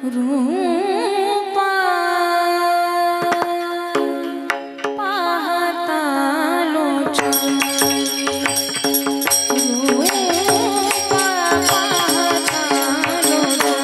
रूपा पाहता लोचनी रूपा पाहता लोचनी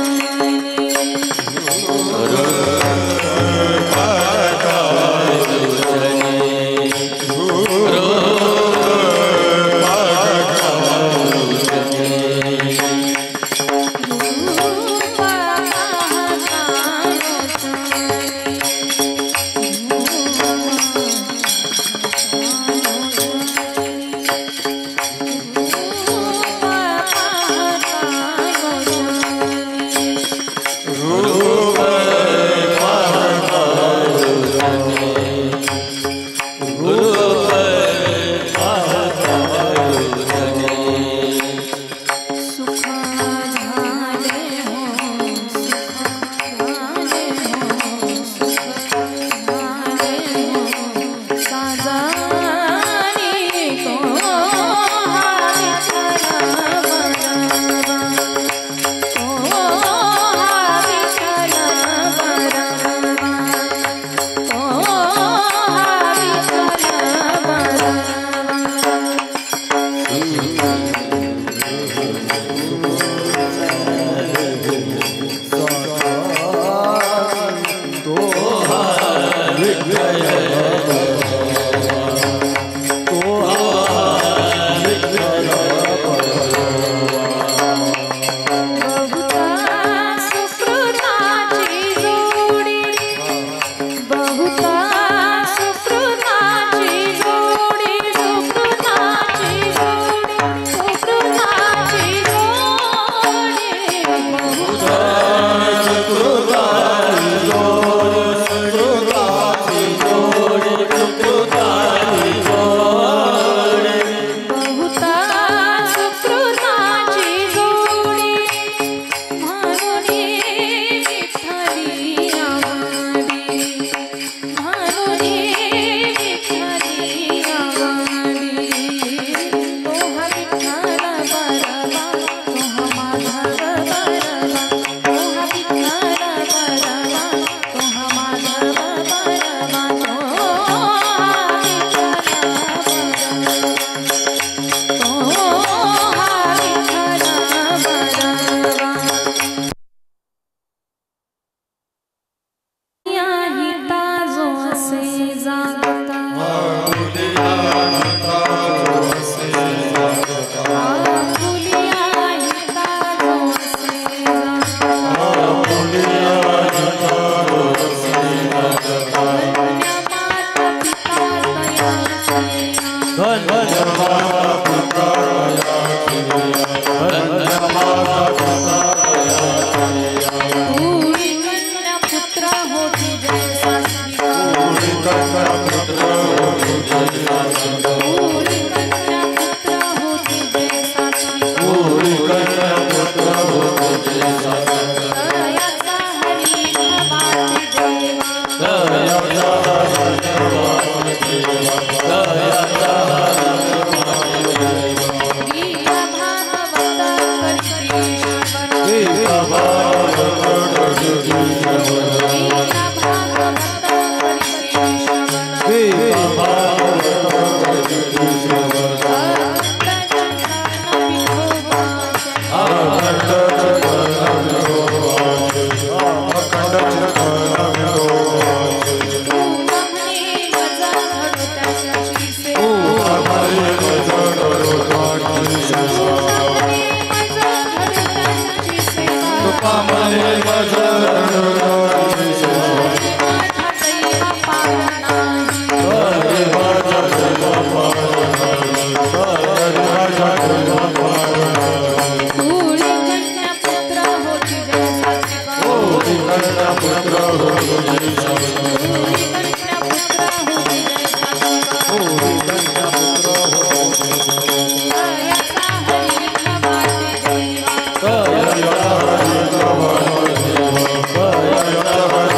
Jaya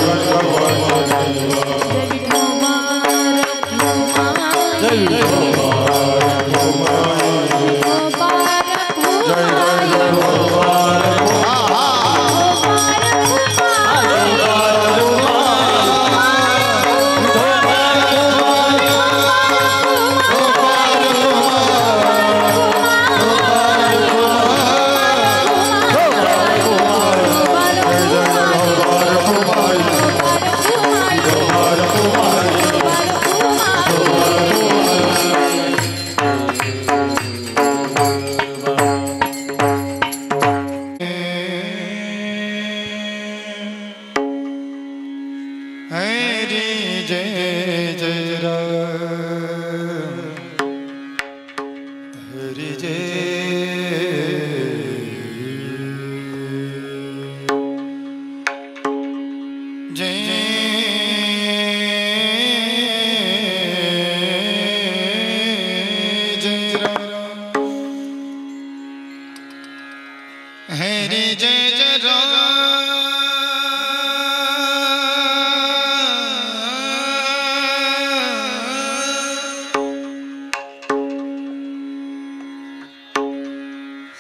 हरि जय जय राम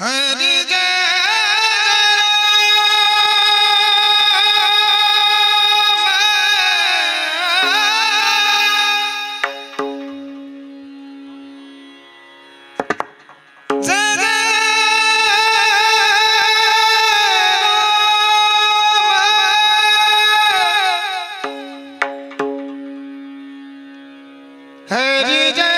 हरि जय हरि जय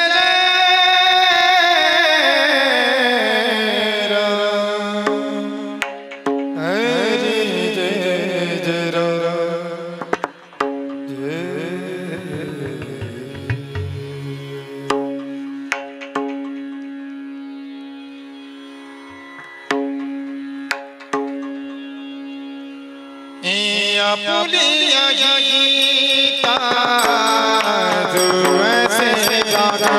पुलिया गीता जो ऐसे जागता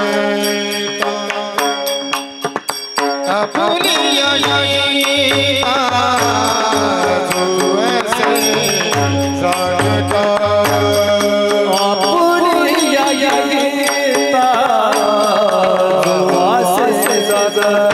पुलिया गीता जो ऐसे जागता पुलिया गीता जो ऐसे जागता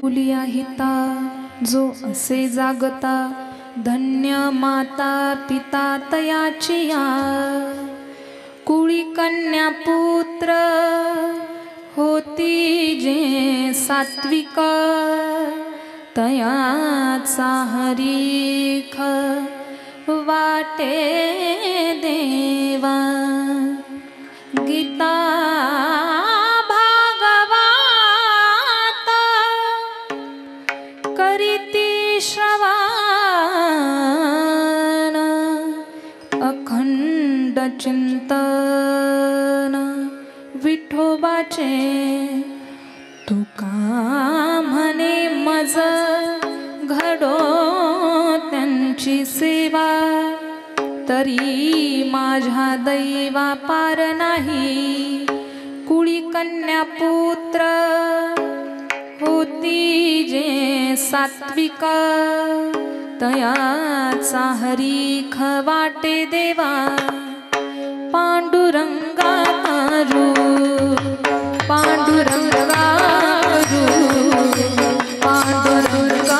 फुलिया हिता जो असे जागता धन्य माता पिता तयाचिया कुळी कन्या पुत्र होती जे सात्विक तयाचा हरीख वाटे देवा गीता करीती श्रवण अखंड चिंतन विठोबाचे तुका म्हणे मज घडो त्यांची सेवा तरी माझ्या दैवा पार नाही कुळी कन्या पुत्र होती जे सात्विक तयाचा हरीख वाटे देवा पांडुरंगा करू पांडुरंगा करू पांडुरंगा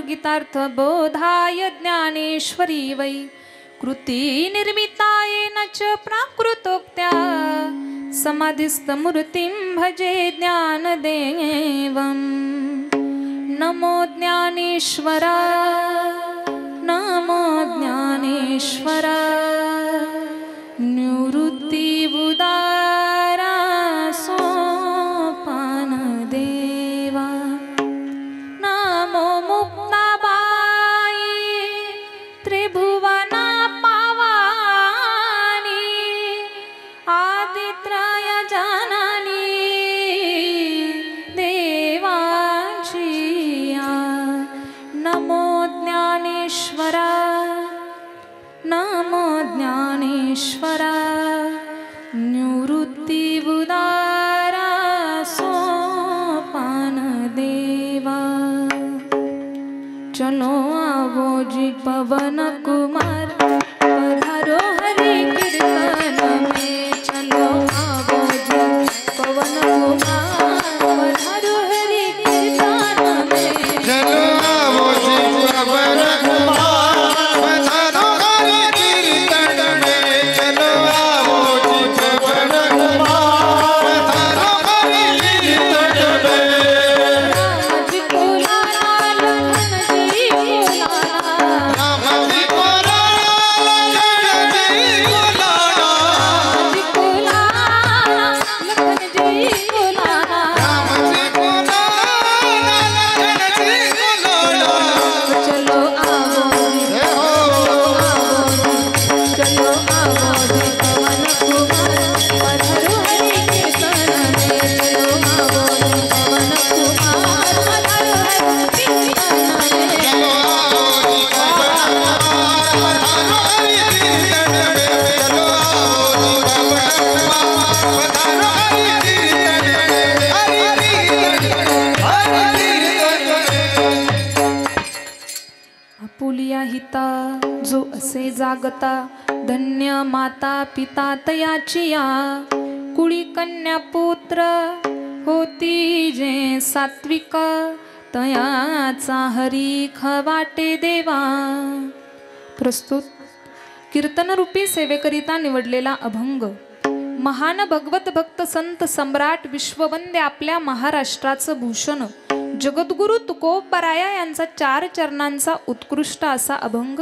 गीतार्थ बोधाय ज्ञानेश्वरी वै कृती निर्मितायेन च प्राकृतोक्त्या समाधिस्थमूर्तिं भजे ज्ञानदेवं नमो ज्ञानेश्वरा नमो ज्ञानेश्वरा निवृत्ति उदारा सोपान देवा नमो मुक्ताबाई त्रिभुवना पावानी आदित्रय जननी देवांचिया नमो ज्ञानेश्वरा नमो ज्ञानेश्वरा निवृत्ति उदारा सोपान देवा चलो आवो जी पवन कुमार पधारो हरि कीर्तन में चलो आवो जी पवन कुमार पधारो हरि कीर्तन में चलो आवो जी पवन कुमार पधारो हरि कीर्तन में चलो आवो जी पवन कुमार पधारो हरि कीर्तन में राम जी को लाला लखन जी को लाला राम जी को लाला जो असे जागता धन्य माता पिता तयाचिया कुळी कन्या पुत्र होती जे सात्विक तयाचा हरीख वाटे देवा. प्रस्तुत कीर्तनरूपी सेवेकरिता निवडलेला अभंग. महान भगवत भक्त संत सम्राट विश्ववंद्य आपल्या महाराष्ट्राचं भूषण जगद्गुरु तुकोबराया यांचा 4 चरणांचा उत्कृष्ट असा अभंग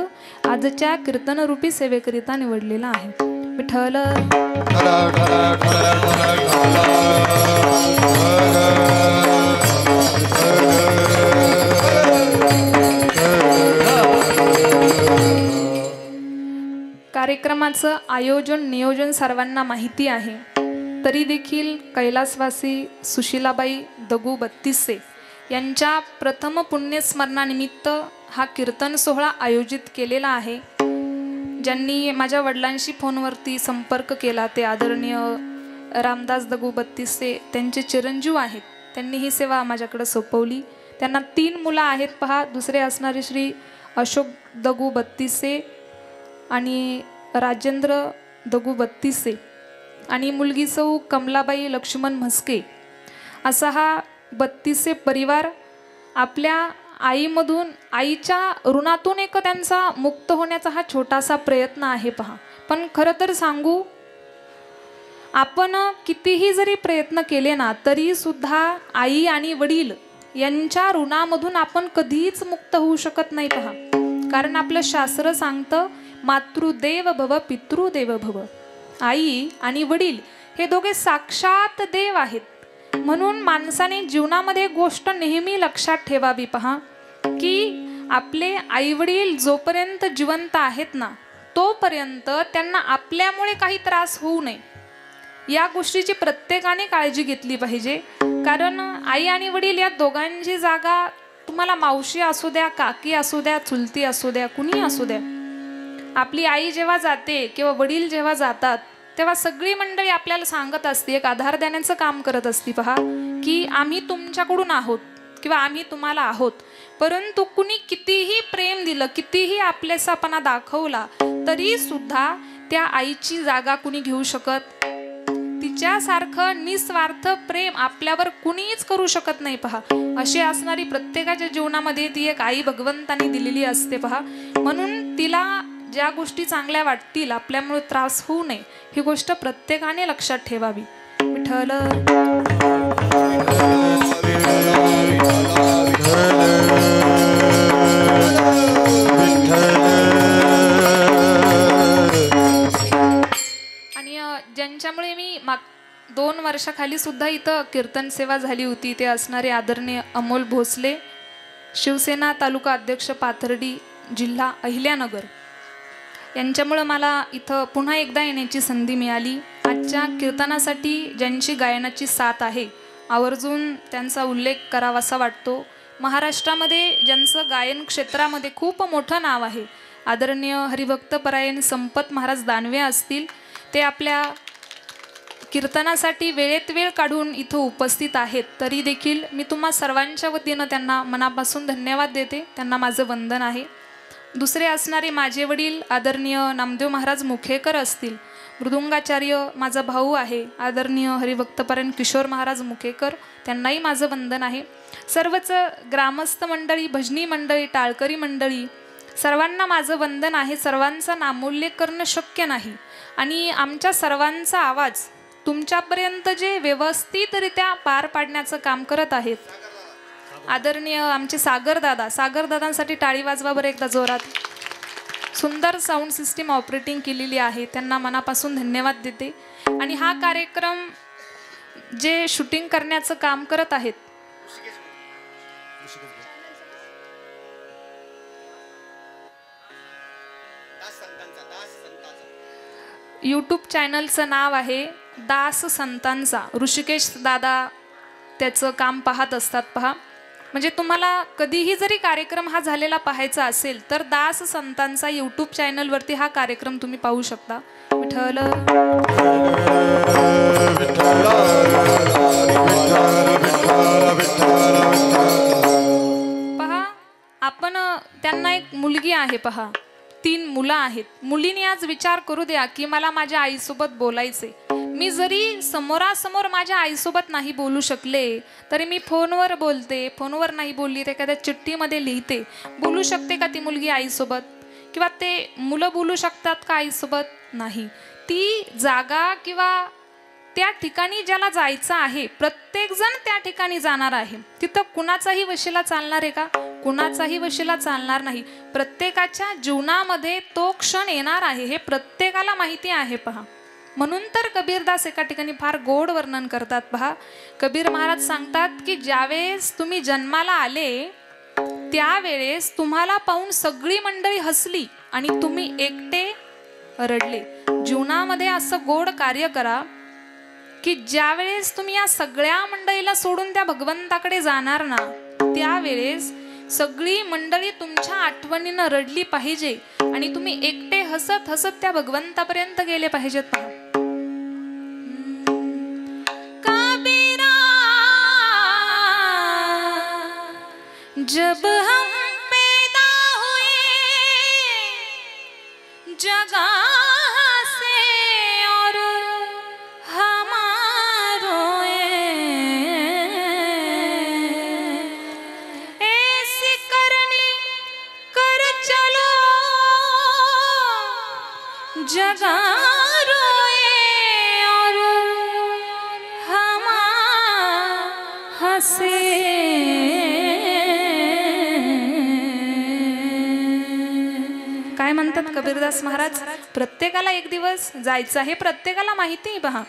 आजच्या कीर्तनरूपी सेवेकरिता निवडलेला आहे. विठ्ठल कार्यक्रमाचं आयोजन नियोजन सर्वांना माहिती आहे, तरी देखील कैलासवासी सुशीलाबाई दगू बत्तीसे यांच्या प्रथम पुण्यस्मरणानिमित्त हा कीर्तन सोहळा आयोजित केलेला आहे. ज्यांनी माझ्या वडिलांशी फोनवरती संपर्क केला ते आदरणीय रामदास दगू बत्तीसे त्यांचे चिरंजीव आहेत. त्यांनी ही सेवा माझ्याकडे सोपवली. त्यांना 3 मुलं आहेत पहा. दुसरे असणारे श्री अशोक दगू बत्तीसे आणि राजेंद्र दगू बत्तीसे आणि मुलगी सौ कमलाबाई लक्ष्मण म्हस्के. असा हा बत्तीसे परिवार आपल्या आईमधून आईच्या ऋणातून एक त्यांचा मुक्त होण्याचा हा छोटासा प्रयत्न आहे पहा. पण खरं तर सांगू, आपण कितीही जरी प्रयत्न केले ना तरी सुद्धा आई आणि वडील यांच्या ऋणामधून आपण कधीच मुक्त होऊ शकत नाही पहा. कारण आपलं शास्त्र सांगतं मातृदेव भव पितृदेव भव. आई आणि वडील हे दोघे साक्षात देव आहेत. म्हणून माणसाने जीवनामध्ये गोष्ट नेहमी लक्षात ठेवावी पहा की आपले आई वडील जोपर्यंत जिवंत आहेत ना तोपर्यंत त्यांना आपल्यामुळे काही त्रास होऊ नये या गोष्टीची प्रत्येकाने काळजी घेतली पाहिजे. कारण आई आणि वडील या दोघांची जागा तुम्हाला मावशी असू द्या, काकी असू द्या, चुलती असू द्या, कुणी असू द्या, आपली आई जेव्हा जाते किंवा वडील जेव्हा जातात तेव्हा सगळी मंडळी आपल्याला सांगत असते, एक आधार देण्याचं काम करत असते पहा की आम्ही तुमच्याकडून आहोत किंवा आम्ही तुम्हाला आहोत. परंतु कुणी कितीही प्रेम दिलं, कितीही आपलेसापणा दाखवला तरी सुद्धा त्या आईची जागा कुणी घेऊ शकत. तिच्यासारखं निस्वार्थ प्रेम आपल्यावर कुणीच करू शकत नाही पहा. अशी असणारी प्रत्येकाच्या जीवनामध्ये ती एक आई भगवंताने दिलेली असते पहा. म्हणून तिला ज्या गोष्टी चांगल्या वाटतील, आपल्यामुळे त्रास होऊ नये ही गोष्ट प्रत्येकाने लक्षात ठेवावी. विठ्ठल आणि ज्यांच्यामुळे मी 2 वर्षाखाली सुद्धा इथं कीर्तन सेवा झाली होती ते असणारे आदरणीय अमोल भोसले, शिवसेना तालुका अध्यक्ष पाथर्डी, जिल्हा अहिल्यानगर, यांच्यामुळे मला इथं पुन्हा एकदा येण्याची संधी मिळाली. आजच्या कीर्तनासाठी ज्यांची गायनाची साथ आहे आवर्जून त्यांचा उल्लेख करावासा वाटतो. महाराष्ट्रामध्ये ज्यांचं गायन क्षेत्रामध्ये खूप मोठं नाव आहे आदरणीय हरिभक्तपरायण संपत महाराज दानवे असतील. ते आपल्या कीर्तनासाठी वेळेत वेळ काढून इथं उपस्थित आहेत. तरी देखील मी तुम्हा सर्वांच्या वतीनं त्यांना मनापासून धन्यवाद देते. त्यांना माझं वंदन आहे. दुसरे असणारे माझे वडील आदरणीय नामदेव महाराज मुखेकर असतील. मृदुंगाचार्य माझा भाऊ आहे आदरणीय हरिभक्तपरायण किशोर महाराज मुखेकर, त्यांनाही माझं वंदन आहे. सर्वच ग्रामस्थ मंडळी, भजनी मंडळी, टाळकरी मंडळी, सर्वांना माझं वंदन आहे. सर्वांचा नामोल्लेख करणं शक्य नाही आणि आमच्या सर्वांचा आवाज तुमच्यापर्यंत जे व्यवस्थितरित्या पार पाडण्याचं काम करत आहेत आदरणीय आमचे सागरदादांसाठी टाळी वाजवा बरं एकदा जोरात. सुंदर साऊंड सिस्टीम ऑपरेटिंग केलेली आहे, त्यांना मनापासून धन्यवाद देते. आणि हा कार्यक्रम जे शूटिंग करण्याचं काम करत आहेत यूट्यूब चॅनलचं नाव आहे दास संतांचा. ऋषिकेश दादा त्याचं काम पाहत असतात पहा. म्हणजे तुम्हाला कधीही जरी कार्यक्रम हा झालेला पाहायचा असेल तर दास संतांचा यूट्यूब चॅनलवरती हा कार्यक्रम तुम्ही पाहू शकता. विठ्ठल पहा, आपण त्यांना एक मुलगी आहे पहा, 3 मुलं आहेत. मुलीने आज विचार करू द्या की मला माझ्या आईसोबत बोलायचे. मी जरी समोरासमोर माझ्या आईसोबत नाही बोलू शकले तरी मी फोनवर बोलते. फोनवर नाही बोलली तर एखाद्या चिठ्ठीमध्ये लिहिते. बोलू शकते का ती मुलगी आईसोबत? किंवा ते मुलं बोलू शकतात का आईसोबत? नाही. ती जागा किंवा त्या ठिकाणी ज्याला जायचं आहे, प्रत्येक जण त्या ठिकाणी जाणार आहे. तिथं कुणाचाही वशिला चालणार आहे का? कुणाचाही वशिला चालणार नाही. प्रत्येकाच्या जीवनामध्ये तो क्षण येणार आहे, हे प्रत्येकाला माहिती आहे. पहा, म्हणून तर कबीरदास एका ठिकाणी फार गोड वर्णन करतात. पहा, कबीर महाराज सांगतात की ज्यावेळेस तुम्ही जन्माला आले त्यावेळेस तुम्हाला पाहून सगळी मंडळी हसली आणि तुम्ही एकटे रडले. जीवनामध्ये असं गोड कार्य करा की ज्यावेळेस तुम्ही या सगळ्या मंडळीला सोडून त्या भगवंताकडे जाणार ना, त्यावेळेस सगळी मंडळी तुमच्या आठवणीनं रडली पाहिजे आणि तुम्ही एकटे हसत हसत त्या भगवंतापर्यंत गेले पाहिजेत. पहा, कबीरा जब हम पैदा हुए जगा जगा रोए और हम हंसे. काय म्हणतात कबीरदास महाराज? प्रत्येकाला एक दिवस जायचं आहे, प्रत्येकाला माहिती आहे. पहा,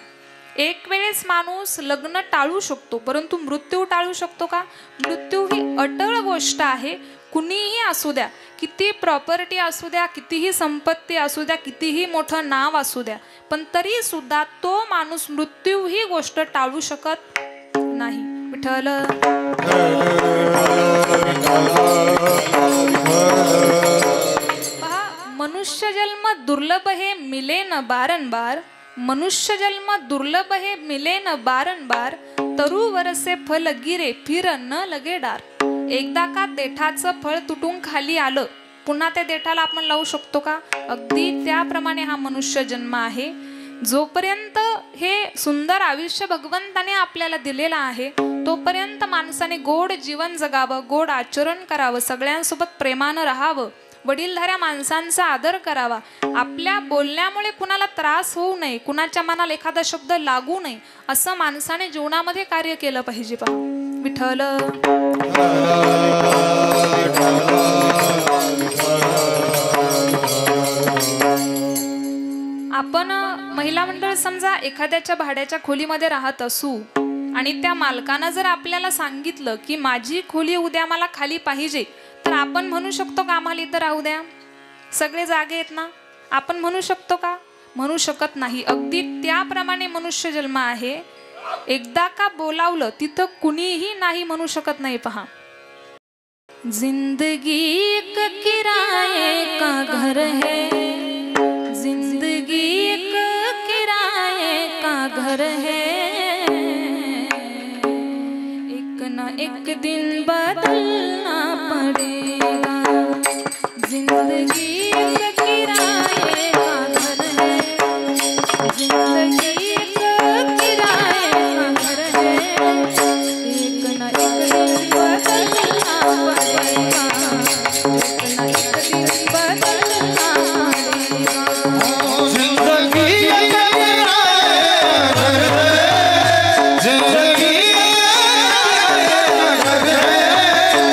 एक वेळेस माणूस लग्न टाळू शकतो परंतु मृत्यू टाळू शकतो का? मृत्यू ही अटळ गोष्ट आहे. कुणीही असू द्या, किती प्रॉपर्टी असू द्या, कितीही संपत्ती असू द्या, कितीही मोठं नाव असू द्या, पण तरी सुद्धा तो माणूस मृत्यू ही गोष्ट टाळू शकत नाही. विठ्ठल पहा, मनुष्य जन्म दुर्लभ हे मिले न बारंबार. मनुष्य जन्म दुर्लभ हे मिले न बारंबार. तरु वरसे फल गिरे फिर न लगे डार. एकदा का देठाचं फळ तुटून खाली आलं, पुन्हा त्या देठाला आपण लावू शकतो का? अगदी त्याप्रमाणे हा मनुष्य जन्म आहे. जोपर्यंत हे सुंदर आयुष्य भगवंताने आपल्याला दिलेलं आहे तोपर्यंत माणसाने गोड जीवन जगावं, गोड आचरण करावं, सगळ्यांसोबत प्रेमानं राहावं, वडीलधाऱ्या माणसांचा आदर करावा. आपल्या बोलण्यामुळे कुणाला त्रास होऊ नये, कुणाच्या मनाला एखादा शब्द लागू नये, असं माणसाने जीवनामध्ये कार्य केलं पाहिजे. पहा, विठ्ठल आपण महिला मंडळ समजा एखाद्याच्या भाड्याच्या खोलीमध्ये राहत असू आणि त्या मालकानं जर आपल्याला सांगितलं की माझी खोली उद्या मला खाली पाहिजे, तर आपण म्हणू शकतो का आम्हाला इथं राहू द्या, सगळे जागे आहेत ना? आपण म्हणू शकतो का? म्हणू शकत नाही. अगदी त्याप्रमाणे मनुष्य जन्म आहे. एकदा का बोलावलं तिथं कुणीही नाही म्हणू शकत नाही. पहा, जिंदगी एक किराए का घर है, जिंदगी एक किराए का घर है, एक न एक दिन बदलना पड़ेगा. जिंदगी एक किराए का घर है, जिंदगी एक किराए का घर है, एक न एक दिन बदलना पड़ेगा, एक न एक दिन बदलना पड़ेगा. जिंदगी एक किराए का घर है, जिंदगी एक किराए का घर है,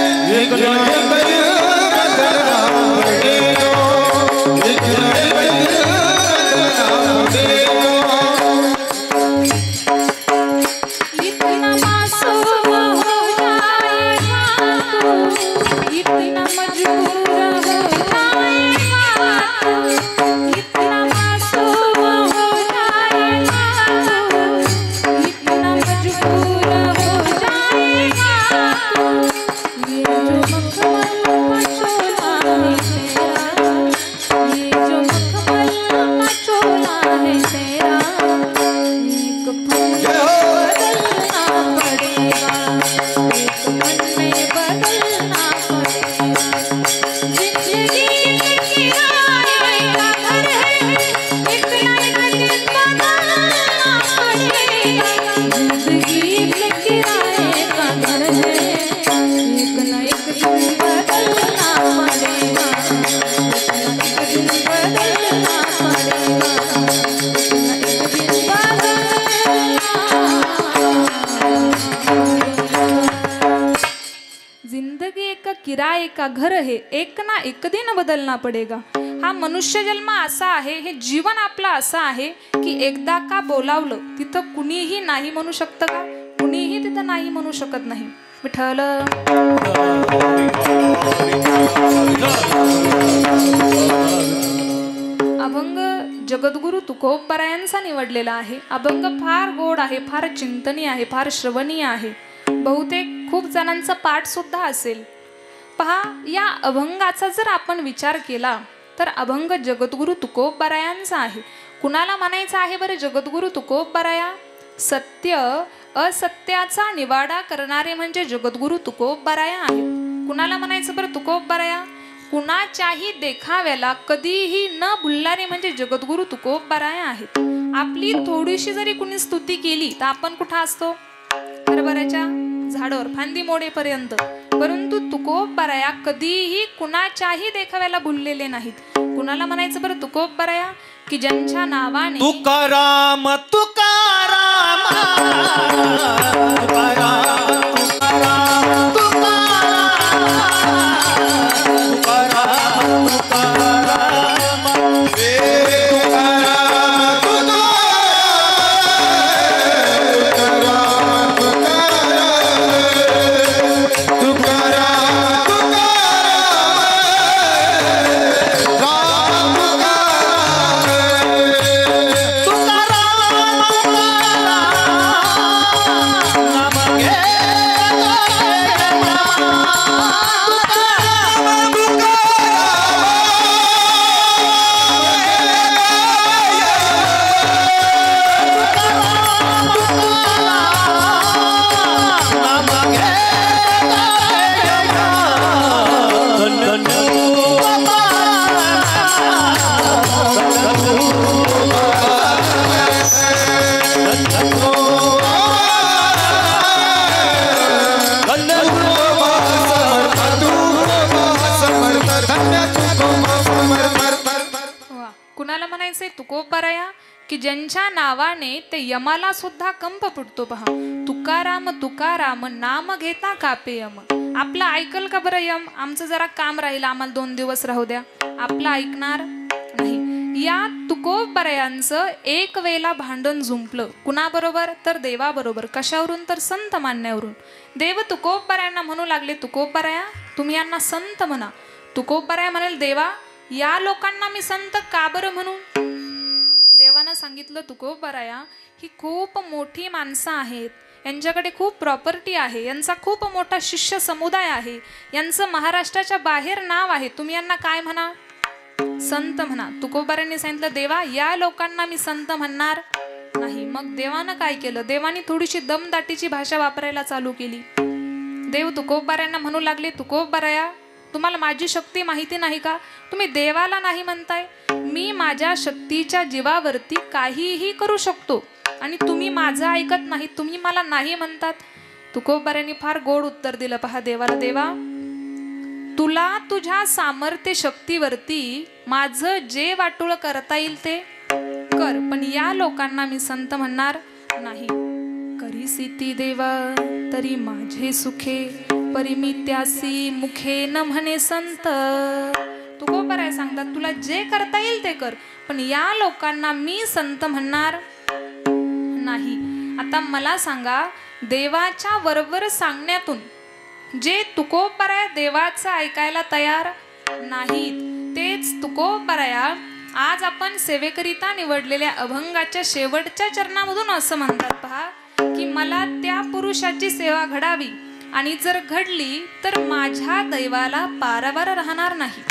का घर है एक ना एक दिन बदलना पडेगा. हा मनुष्य जन्म असा आहे, हे जीवन आपलं असं आहे की एकदा का बोलावलं तिथं कुणीही नाही म्हणू शकतं का? कुणीही तिथं नाही म्हणू शकत नाही. विठ्ठल अभंग जगद्गुरु तुकोबरायांचा निवडलेला आहे. अभंग फार गोड आहे, फार चिंतनीय आहे, फार श्रवणीय आहे. बहुतेक खूप जणांचा पाठ सुद्धा असेल. पहा, या अभंगाचा जर आपण विचार केला तर अभंग जगद्गुरु तुकोबरायांचा आहे. कुणाला म्हणायचं आहे बरं जगद्गुरु तुकोबराया? सत्य असत्याचा निवाडा करणारे म्हणजे जगद्गुरु तुकोबराया आहेत. कुणाला म्हणायचं बरं तुकोबराया? कुणाच्याही देखाव्याला कधीही न भुलणारे म्हणजे जगद्गुरु तुकोबराया आहेत. आपली थोडीशी जरी कुणी स्तुती केली तर आपण कुठं असतो? हरभऱ्याच्या झाडावर फांदी मोडेपर्यंत. परंतु तुकोबराया कधीही कुणाच्याही देखाव्याला भुललेले नाहीत. कुणाला म्हणायचं बरं तुकोबराया? की ज्यांच्या नावाने तुकाराम तुकाराम तुकाराम तुकाराम तुकाराम तुकाराम तुकोबराया की ज्यांच्या नावाने ते यमाला सुद्धा कंप फुटतो. पहा, तुकाराम तुकाराम नाम घेता कापे यम. आपलं ऐकल का बरं यम? आमचं जरा काम राहील, आम्हाला 2 दिवस राहू द्या. आपलं ऐकणार नाही. या तुकोबरायांचं एक वेळेला भांडण झुंपलं. कुणाबरोबर? तर देवाबरोबर. कशावरून? तर संत मानण्यावरून. देव तुकोबरायांना म्हणू लागले, तुकोबराया तुम्ही यांना संत म्हणा. तुकोबराया म्हणाल, देवा या लोकांना मी संत का बरं म्हणू? देवानं सांगितलं, तुकोबराया ही खूप मोठी माणसं आहेत, यांच्याकडे खूप प्रॉपर्टी आहे, यांचा खूप मोठा शिष्य समुदाय आहे, यांचं महाराष्ट्राच्या बाहेर नाव आहे, तुम्ही यांना काय म्हणा? संत म्हणा. तुकोबरायांनी सांगितलं, देवा या लोकांना मी संत म्हणणार नाही. मग देवानं काय केलं? देवानी थोडीशी दमदाटीची भाषा वापरायला चालू केली. देव तुकोबरायांना म्हणू लागले, तुकोबराया तुम्हाला माझी शक्ती माहिती नाही का? तुम्ही देवाला नाही म्हणताय. मी माझ्या शक्तीच्या जीवावरती काहीही करू शकतो आणि तुम्ही माझं ऐकत नाही, तुम्ही मला नाही म्हणतात. तुकोबरायांनी फार गोड उत्तर दिलं. पहा देवाला, देवा तुला तुझ्या सामर्थ्य शक्तीवरती माझं जे वाटोळ करता येईल ते कर, पण या लोकांना मी संत म्हणणार नाही. करीसी देवा तरी माझे सुखे, परिमी त्यासी मुखे न म्हणे संत. तुकोबराया सांगतात, तुला जे करता येईल ते कर, पण या लोकांना मी संत म्हणणार नाही. आता मला सांगा, देवाच्या वरवर सांगण्यातून जे तुकोबराया देवाचं ऐकायला तयार नाहीत, तेच तुकोबराया आज आपण सेवेकरिता निवडलेल्या अभंगाच्या शेवटच्या चरणामधून असं म्हणतात. पहा की मला त्या पुरुषाची सेवा घडावी आणि जर घडली तर माझ्या दैवाला पारावार राहणार नाही.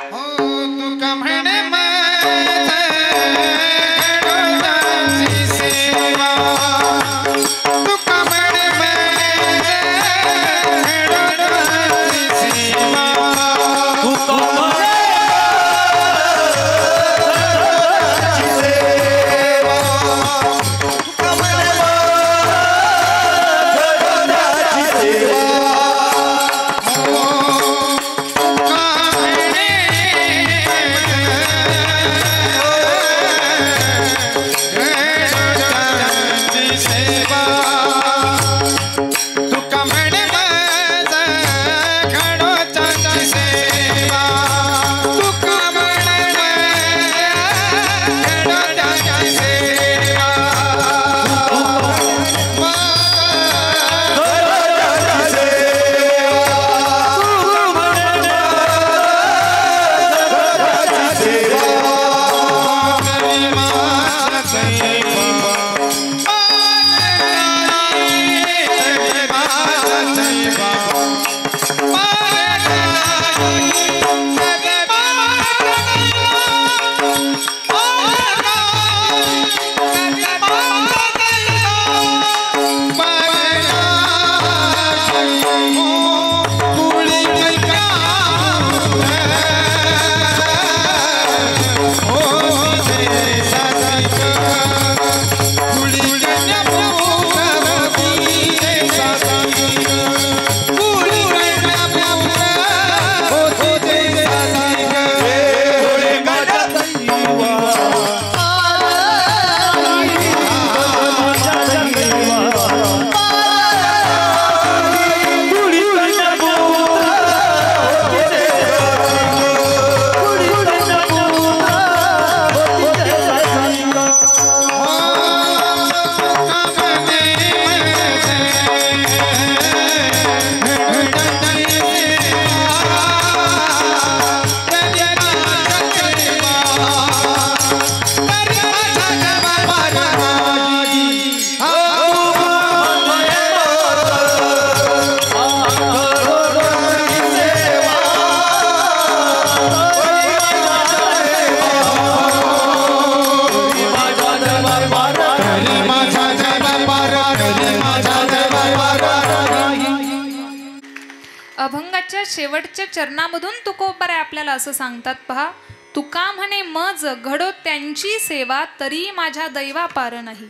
अभंगाच्या शेवटच्या चरणामधून तुकोबाराय आपल्याला असं सांगतात पहा, तुका म्हणे मज घडो त्यांची सेवा तरी माझ्या दैवा पार नाही.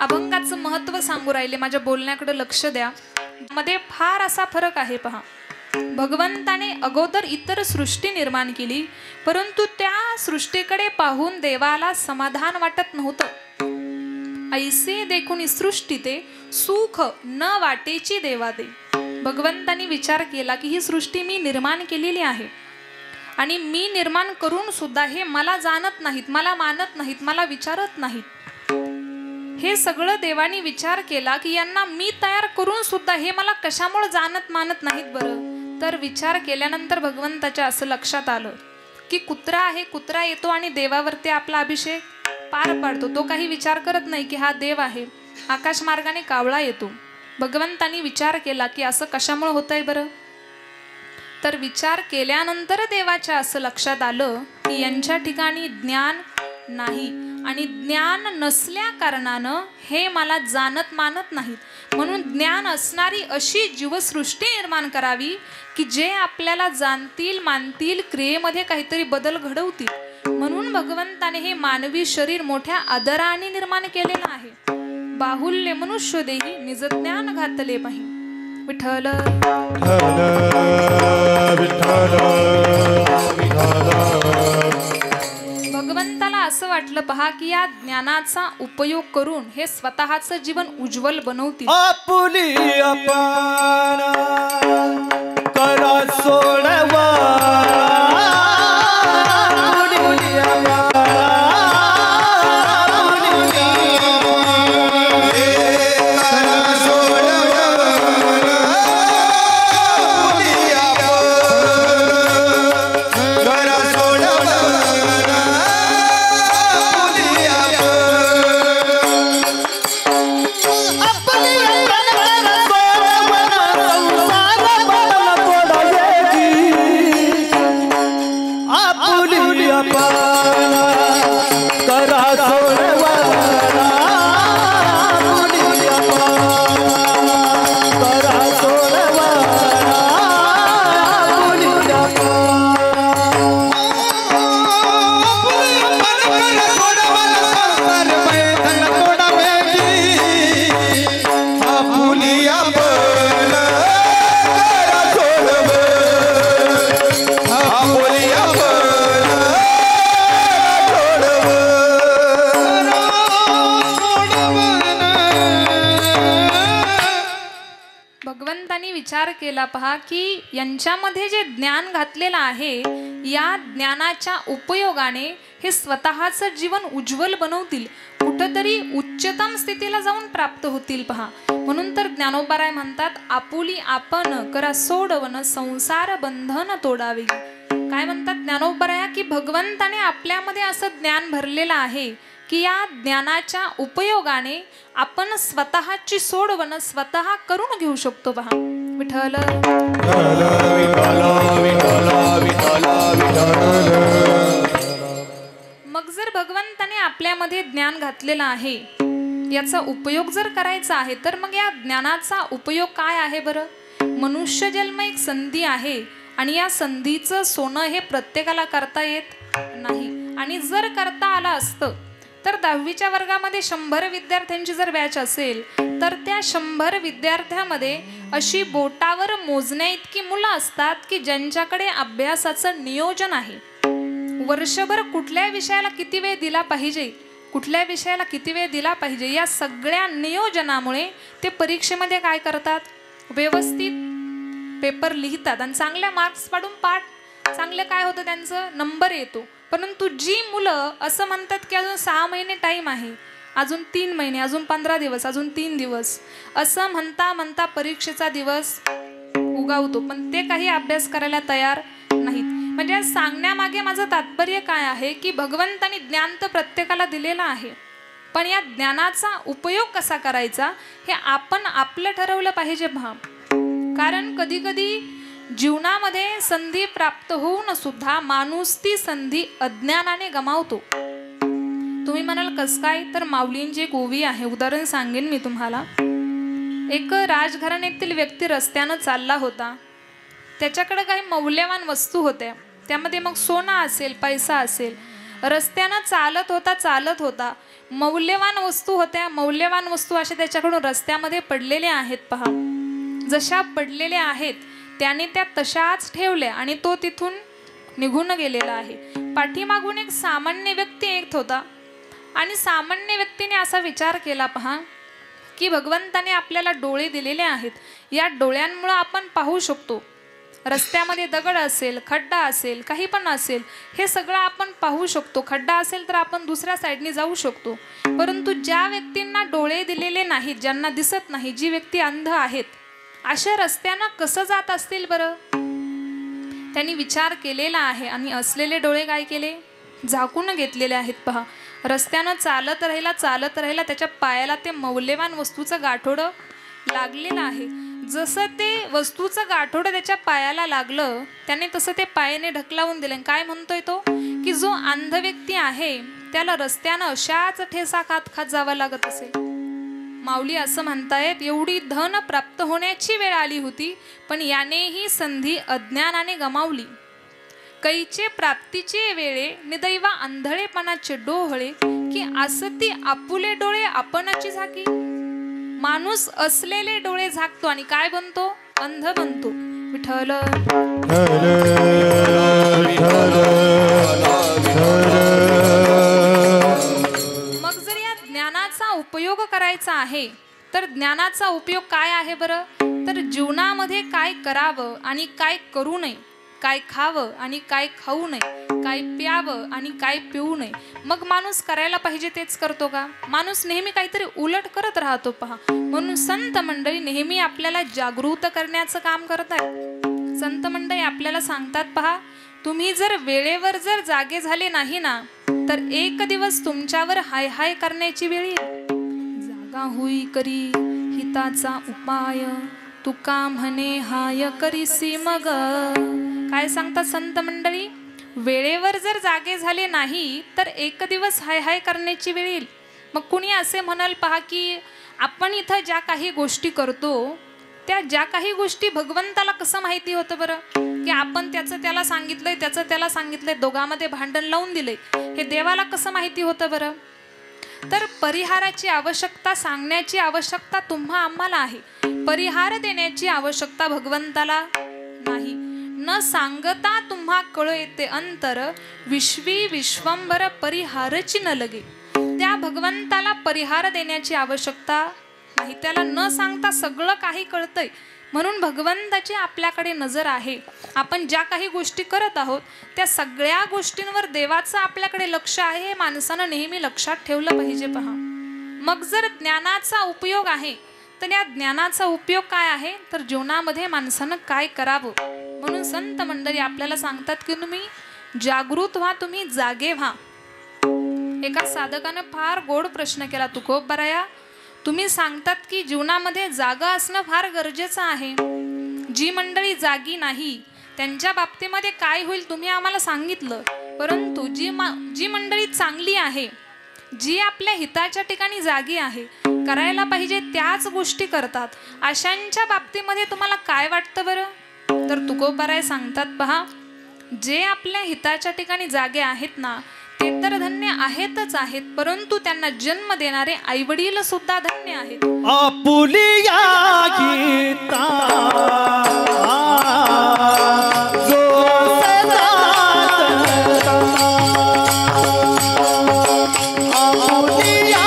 अभंगाचं महत्व सांगू राहिले, माझ्या बोलण्याकडे लक्ष द्या. मध्ये फार असा फरक आहे पहा. भगवंताने अगोदर इतर सृष्टी निर्माण केली, परंतु त्या सृष्टीकडे पाहून देवाला समाधान वाटत नव्हतं. ऐसे देखून सृष्टी ते सुख न वाटेची देवा दे. भगवंतानी विचार केला की ही सृष्टी मी निर्माण केलेली आहे आणि मी निर्माण करून सुद्धा हे मला जाणत नाहीत, मला मानत नाहीत, मला विचारत नाहीत. हे सगळं देवानी विचार केला की यांना मी तयार करून सुद्धा हे मला कशामुळे जाणत मानत नाहीत बरं. तर विचार केल्यानंतर भगवंताच्या असं लक्षात आलं की कुत्रा आहे, कुत्रा येतो आणि देवावरती आपला अभिषेक पार पाडतो. तो काही विचार करत नाही की हा देव आहे. आकाश मार्गाने कावळा येतो. भगवंतानी विचार केला की असं कशामुळे होतंय बरं. तर विचार केल्यानंतर देवाच्या असं लक्षात आलं की यांच्या ठिकाणी ज्ञान नाही आणि ज्ञान नसल्या कारणानं हे मला जाणत मानत नाहीत. म्हणून ज्ञान असणारी अशी जीवसृष्टी निर्माण करावी की जे आपल्याला जाणतील, मानतील, क्रियेमध्ये काहीतरी बदल घडवतील. म्हणून भगवंताने हे मानवी शरीर मोठ्या आदराने निर्माण केलेलं आहे. बाहुल्य मनुष्य देही निज ज्ञान घातले पाहि. विठ्ठल भगवंताला असं वाटलं पहा की या ज्ञानाचा उपयोग करून हे स्वतःचं जीवन उज्ज्वल बनवतील. आपुली अपना करा सोडवा विचार केला पहा की यांच्यामध्ये जे ज्ञान घातलेलं आहे या ज्ञानाच्या उपयोगाने हे स्वतःचं जीवन उज्ज्वल बनवतील, कुठेतरी उच्चतम स्थितीला जाऊन प्राप्त होतील पहा. म्हणून तर ज्ञानोबाराय म्हणतात आपुली आपण करा सोडवन संसार बंधन तोडावे. काय म्हणतात ज्ञानोबाराया की भगवंताने आपल्यामध्ये असं ज्ञान भरलेलं आहे की या ज्ञानाच्या उपयोगाने आपण स्वतःची सोडवण स्वतः करून घेऊ शकतो पहा. विठ्ठल मग मग जर भगवंताने आपल्यामध्ये ज्ञान घातलेलं आहे, याचा उपयोग जर करायचा आहे, तर मग या ज्ञानाचा उपयोग काय आहे बरं? मनुष्य जन्म एक संधी आहे आणि या संधीचं सोनं हे प्रत्येकाला करता येत नाही. आणि जर करता आलं असतं तर 10वीच्या वर्गामध्ये 100 विद्यार्थ्यांची जर बॅच असेल तर त्या 100 विद्यार्थ्यामध्ये अशी बोटावर मोजण्या इतकी मुलं असतात की ज्यांच्याकडे अभ्यासाचं नियोजन आहे. वर्षभर कुठल्या विषयाला किती वेळ दिला पाहिजे, कुठल्या विषयाला किती वेळ दिला पाहिजे, या सगळ्या नियोजनामुळे ते परीक्षेमध्ये काय करतात, व्यवस्थित पेपर लिहितात आणि चांगल्या मार्क्स पाडून पाठ चांगलं काय होतं, त्यांचं नंबर येतो. परंतु जी मुलं असं म्हणतात की अजून 6 महिने टाईम आहे, अजून 3 महिने, अजून 15 दिवस, अजून 3 दिवस, असं म्हणता म्हणता परीक्षेचा दिवस उगावतो, पण ते काही अभ्यास करायला तयार नाहीत. म्हणजे सांगण्यामागे माझं तात्पर्य काय आहे की भगवंताने ज्ञान तर प्रत्येकाला दिलेलं आहे, पण या ज्ञानाचा उपयोग कसा करायचा हे आपण आपलं ठरवलं पाहिजे. कारण कधी कधी जीवनामध्ये संधी प्राप्त होऊन सुद्धा माणूस ती संधी अज्ञानाने गमावतो. तुम्ही म्हणाल कस काय, तर माऊलींची एक ओवी आहे, उदाहरण सांगेन मी तुम्हाला. एक राजघराण्यातील व्यक्ती रस्त्यानं चालला होता. त्याच्याकडे काही मौल्यवान वस्तू होत्या, त्यामध्ये मग सोना असेल, पैसा असेल. रस्त्यानं चालत होता मौल्यवान वस्तू होत्या. मौल्यवान वस्तू अशा त्याच्याकडून रस्त्यामध्ये पडलेल्या आहेत. पहा, जशा पडलेल्या आहेत त्याने त्या तशाच ठेवल्या आणि तो तिथून निघून गेलेला आहे. पाठीमागून एक सामान्य व्यक्ती येत होता आणि सामान्य व्यक्तीने असा विचार केला, पहा की भगवंताने आपल्याला डोळे दिलेले आहेत, या डोळ्यांमुळे आपण पाहू शकतो. रस्त्यामध्ये दगड असेल, खड्डा असेल, काही पण असेल, हे सगळं आपण पाहू शकतो. खड्डा असेल तर आपण दुसऱ्या साईडने जाऊ शकतो. परंतु ज्या व्यक्तींना डोळे दिलेले नाहीत, ज्यांना दिसत नाही, जी व्यक्ती अंध आहेत, अशा रस्त्यानं कसं जात असतील बरं? त्यांनी विचार केलेला आहे आणि असलेले डोळे काय केले, झाकून घेतलेले आहेत. पहा, रस्त्यानं चालत राहिला, त्याच्या पायाला ते मौल्यवान वस्तूचं गाठोडं लागलेलं आहे. जसं ते वस्तूचं गाठोडं त्याच्या पायाला लागलं, त्याने तसं ते पायाने ढकलावून दिलं. काय म्हणतोय तो की जो अंध व्यक्ती आहे त्याला रस्त्यानं अशाच ठेसा खात जावं लागत असेल. माऊली असं म्हणतायत, एवढी धन प्राप्त होण्याची वेळ आली होती, पण याने ही संधी अज्ञानाने गमावली. कैचे प्राप्तीचे वेळे निदैवा अंधळेपणाचे डोहळे, की असती आपुले डोळे आपणाची झाकी. माणूस असलेले डोळे झाकतो आणि काय बनतो, अंध बनतो. विठ्ठल उपयोग करायचा आहे तर ज्ञानाचा उपयोग काय आहे बरं? तर जीवनामध्ये काय करावं आणि काय करू नये, काय खावं आणि काय खाऊ नये, काय प्यावं आणि काय पिऊ नये. मग माणूस करायला पाहिजे तेच करतो का? माणूस नेहमी काहीतरी उलट करत राहतो. पहा, म्हणून संत मंडळी नेहमी आपल्याला जागृत करण्याचं काम करतात. संत मंडळी आपल्याला सांगतात, पहा तुम्ही जर वेळेवर जर जागे झाले नाही ना, तर एक दिवस तुमच्यावर हाय हाय करण्याची वेळ येईल. जागा होई करी हिताचा उपाय, तुका म्हणे हाय करीसी मग. काय सांगतात संत मंडळी? वेळेवर जर जागे झाले नाही तर एक दिवस हाय हाय करण्याची वेळ येईल. मग कुणी असे म्हणाल, पहा की आपण इथं ज्या काही गोष्टी करतो त्या ज्या काही गोष्टी भगवंताला कसं माहिती होतं बरं? की आपण त्याचं त्याला सांगितलंय, त्याचं त्याला सांगितलंय, दोघांमध्ये भांडण लावून दिलंय, हे देवाला कसं माहिती होतं बरं? तर परिहाराची आवश्यकता, सांगण्याची आवश्यकता तुम्हा आम्हाला आहे, परिहार देण्याची आवश्यकता भगवंताला नाही. न सांगता तुम्हा कळ येते अंतर, विश्वी विश्वंभर परिहारची न लगे. त्या भगवंताला परिहार देण्याची आवश्यकता नाही, त्याला न सांगता सगळं काही कळतंय. म्हणून भगवंताची आपल्याकडे नजर आहे. आपण ज्या काही गोष्टी करत आहोत त्या सगळ्या गोष्टींवर देवाचं आपल्याकडे लक्ष आहे, हे माणसानं नेहमी लक्षात ठेवलं पाहिजे. पहा, मग जर ज्ञानाचा उपयोग आहे तर या ज्ञानाचा उपयोग काय आहे? तर जीवनामध्ये माणसानं काय करावं. म्हणून संत मंडळी आपल्याला सांगतात की तुम्ही जागृत व्हा, तुम्ही जागे व्हा. एका साधकानं फार गोड प्रश्न केला, तुकोबराया तुम्ही सांगतात की जीवनामध्ये जागा असणं फार गरजेचं आहे, जी मंडळी जागी नाही त्यांच्या बाबतीमध्ये काय होईल तुम्ही आम्हाला सांगितलं, परंतु जी मंडळी चांगली आहे, जी आपल्या हिताच्या ठिकाणी जागी आहे, करायला पाहिजे त्याच गोष्टी करतात, अशांच्या बाबतीमध्ये तुम्हाला काय वाटतं बरं? तर तुकोबाराय सांगतात पहा, जे आपल्या हिताच्या ठिकाणी जागे आहेत ना, ते तर धन्य आहेतच आहेत, परंतु त्यांना जन्म देणारे आईवडील सुद्धा धन्य आहेत. आपुलिया गीता जो सदा आपुलिया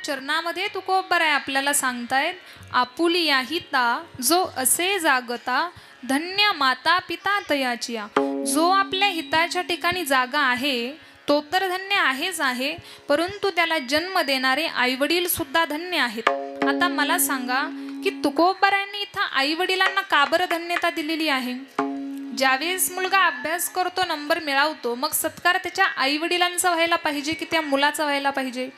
चरणामध्ये तुकोबाराय आपल्याला सांगतायत, आपुलिया हिता जो असे जागता, धन्य माता पिता तयाचिया. जो आपल्या हिताच्या ठिकाणी जागा आहे तो तर धन्य आहेच आहे, परंतु त्याला जन्म देणारे आईवडील सुद्धा धन्य आहेत. आता मला सांगा की तुकोबारायांनी इथं आईवडिलांना का बरं धन्यता दिलेली आहे? ज्यावेळेस मुलगा अभ्यास करतो, नंबर मिळवतो, मग सत्कार त्याच्या आईवडिलांचा व्हायला पाहिजे की त्या मुलाचा व्हायला पाहिजे?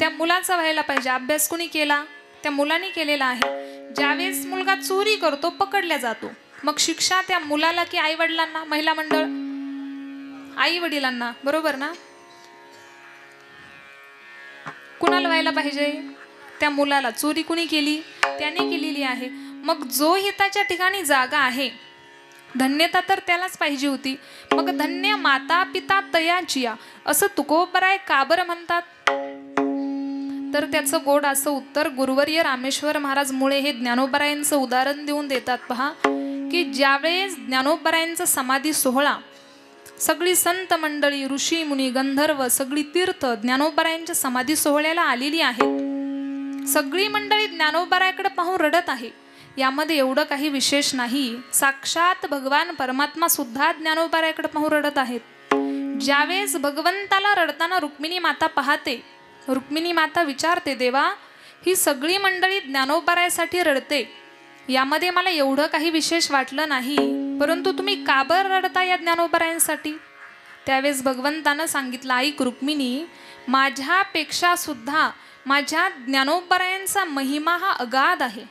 त्या मुलाचा व्हायला पाहिजे. अभ्यास कोणी केला? त्या मुलाने केलेला आहे. ज्यावेळेस मुलगा चोरी करतो, पकडला जातो, मग शिक्षा त्या मुलाला की आई वडिलांना? महिला मंडळ, आई वडिलांना, बरोबर ना? कुणाला व्हायला पाहिजे? त्या मुलाला. चोरी कुणी केली? त्याने केलेली आहे. मग जो हिताच्या ठिकाणी जागा आहे, धन्यता तर त्यालाच पाहिजे होती. मग धन्य माता पिता तयाचिया असं तुकोबाराय का बरं म्हणतात? तर त्याचं गोड असं उत्तर गुरुवर्य रामेश्वर महाराज मुळे हे ज्ञानोबारायांचं उदाहरण देऊन देतात. पहा की ज्यावेळेस ज्ञानोबारायांचा समाधी सोहळा, सगळी संत मंडळी, ऋषी मुनी, गंधर्व, सगळी तीर्थ ज्ञानोबारायांच्या समाधी सोहळ्याला आलेली आहेत. सगळी मंडळी ज्ञानोबारायाकडे पाहून रडत आहे. यामध्ये एवढं काही विशेष नाही. साक्षात भगवान परमात्मा सुद्धा ज्ञानोबारायाकडे पाहून रडत आहेत. ज्यावेळेस भगवंताला रडताना रुक्मिणी माता पाहते, रुक्मिणी माता विचारते, देवा ही सगळी मंडळी ज्ञानोबारायासाठी रडते, यामध्ये मला एवढं काही विशेष वाटलं नाही, परंतु तुम्ही का बरं रडता या ज्ञानोबारायांसाठी? त्यावेळेस भगवंतानं सांगितलं, ऐक रुक्मिणी, माझ्यापेक्षा सुद्धा माझ्या ज्ञानोबारायांचा महिमा हा अगाध आहे.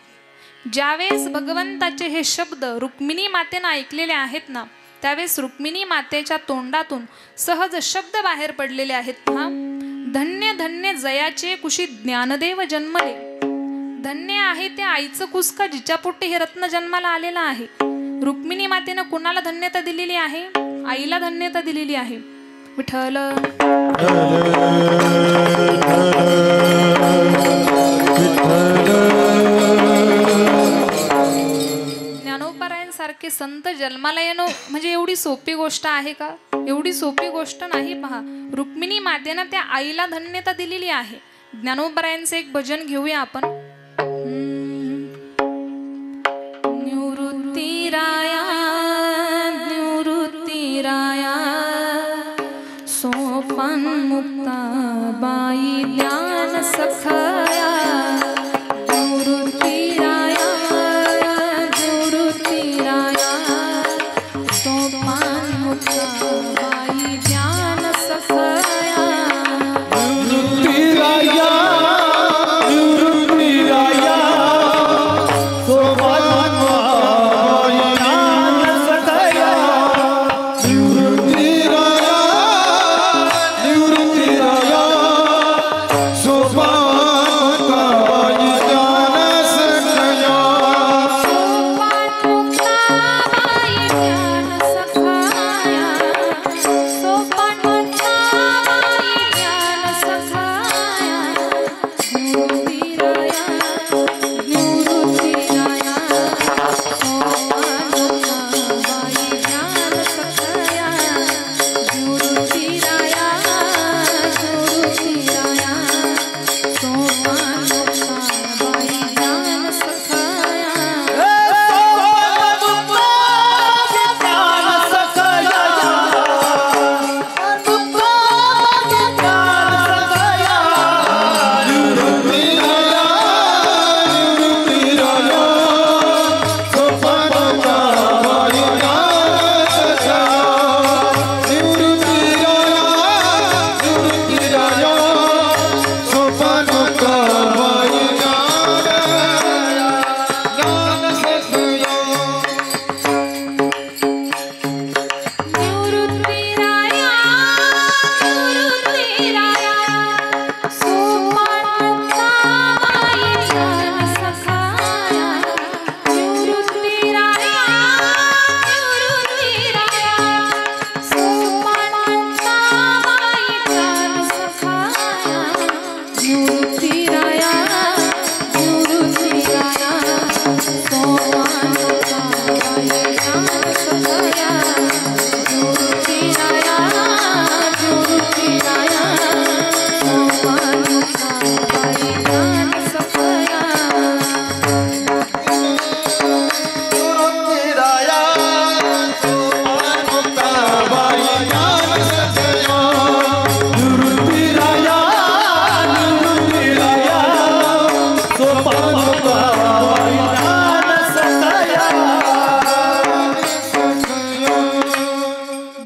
ज्यावेळेस भगवंताचे हे शब्द रुक्मिणी मातेनं ऐकलेले आहेत ना, त्यावेळेस रुक्मिणी मातेच्या तोंडातून सहज शब्द बाहेर पडलेले आहेत. हा, धन्य धन्य जयाचे कुशी ज्ञानदेव जन्मले. धन्य आहे त्या आईचं कुसका जिच्या पोटी हे रत्न जन्माला आलेला आहे. रुक्मिणी मातेनं कुणाला धन्यता दिलेली आहे? आईला धन्यता दिलेली आहे. विठ्ठल ज्ञानोबारायांसारखे संत जन्माला येणं म्हणजे एवढी सोपी गोष्ट आहे का? एवढी सोपी गोष्ट नाही. पहा, रुक्मिणी मातेनं त्या आईला धन्यता दिलेली आहे. ज्ञानोबारायांचे एक भजन घेऊया आपण. निवृत्ती सोपान मुक्ता बाई ज्ञान सखया गुरुतीराया सोपान मुक्ता बाई ज्ञान सखया गुरुतीराया सोपान ज्ञान सखया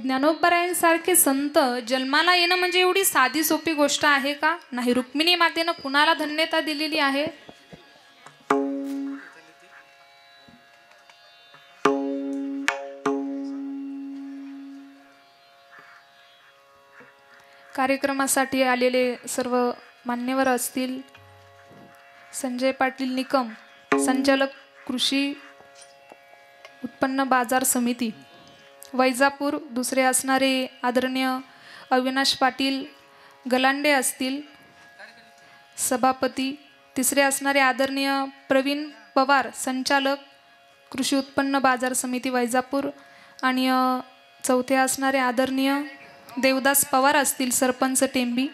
ज्ञानोबरायांसारखे संत जन्माला येणं म्हणजे एवढी साधी सोपी गोष्ट आहे का? नाही. रुक्मिणी मातेनं कुणाला धन्यता दिलेली आहे? कार्यक्रमासाठी आलेले सर्व मान्यवर असतील, संजय पाटील निकम, संचालक कृषी उत्पन्न बाजार समिती वैजापूर, दुसरे असणारे आदरणीय अविनाश पाटील गलांडे असतील सभापती, तिसरे असणारे आदरणीय प्रवीण पवार संचालक कृषी उत्पन्न बाजार समिती वैजापूर, आणि चौथे असणारे आदरणीय देवदास पवार असतील सरपंच टेंबी.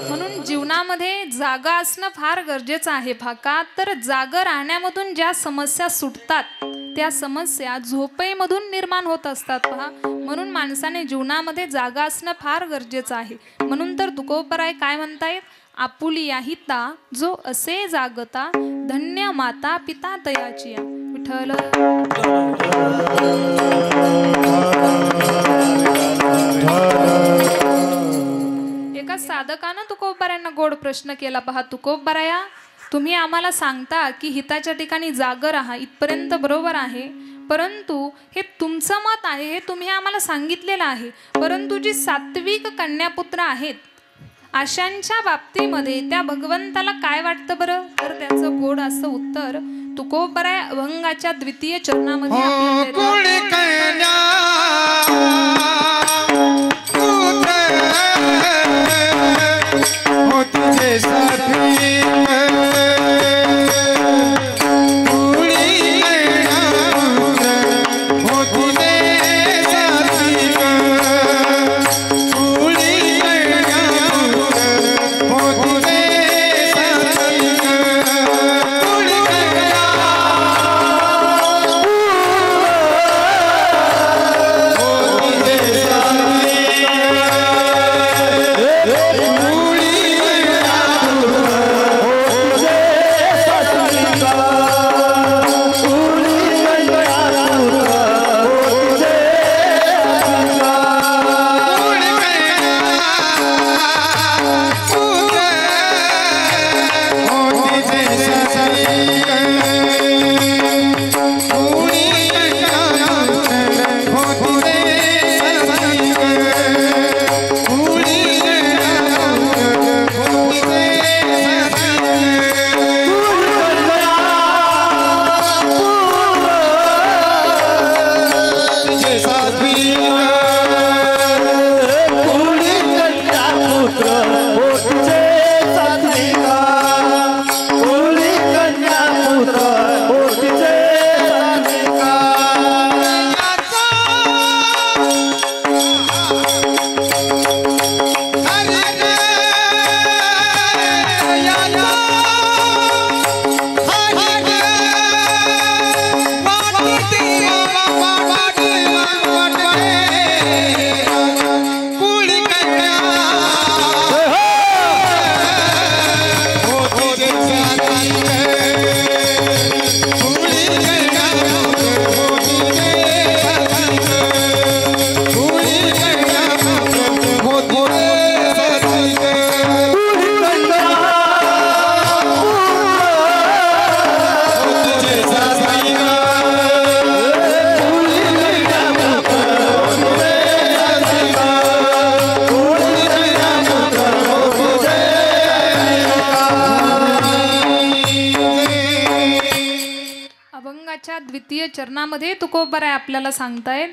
म्हणून जीवनामध्ये जागा असणं फार गरजेचं आहे. का तर जागा राहण्यामधून ज्या समस्या सुटतात त्या समस्या झोपेमधून निर्माण होत असतात. पहा, म्हणून माणसाने जीवनामध्ये जागा असणं फार गरजेचं आहे. म्हणून तर तुकोबराय काय म्हणतायत? आपुलिया हिता जो असे जागता धन्य माता पिता तयाची. विठ्ठल. एका साधकानं तुकोबरायांना गोड प्रश्न केला. पहा, तुकोबराया, तुम्ही आम्हाला सांगता की हिताच्या ठिकाणी जागर राहा, इथपर्यंत बरोबर आहे, परंतु हे तुमचं मत आहे, हे तुम्ही आम्हाला सांगितलेलं आहे, परंतु जी सात्विक कन्यापुत्र आहेत अशांच्या बाबतीमध्ये त्या भगवंताला काय वाटतं बरं? तर त्याचं गोड असं उत्तर तुकोबराय अभंगाच्या द्वितीय चरणामध्ये चरणामध्ये तुकोबराय आपल्याला सांगतायत,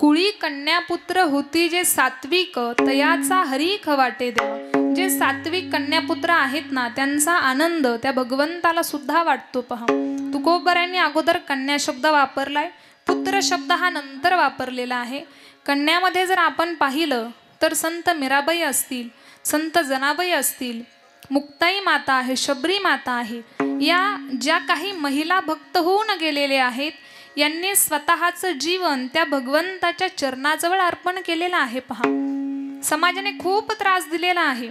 कुळी कन्यापुत्र होती जे सात्विक, तयाचा हरीख वाटे देवा. जे सात्विक कन्यापुत्र आहेत ना, त्यांचा आनंद त्या भगवंताला सुद्धा वाटतो. पहा, तुकोबरायांनी अगोदर कन्या शब्द वापरलाय, पुत्र शब्द हा नंतर वापरलेला आहे. कन्यामध्ये जर आपण पाहिलं तर संत मीराबाई असतील, संत जनाबाई असतील, मुक्ताई माता आहे, शबरी माता आहे, या ज्या काही महिला भक्त होऊन गेलेले आहेत, यांनी स्वतःचं जीवन त्या भगवंताच्या चरणाजवळ अर्पण केलेलं आहे. पहा, समाजाने खूप त्रास दिलेला आहे.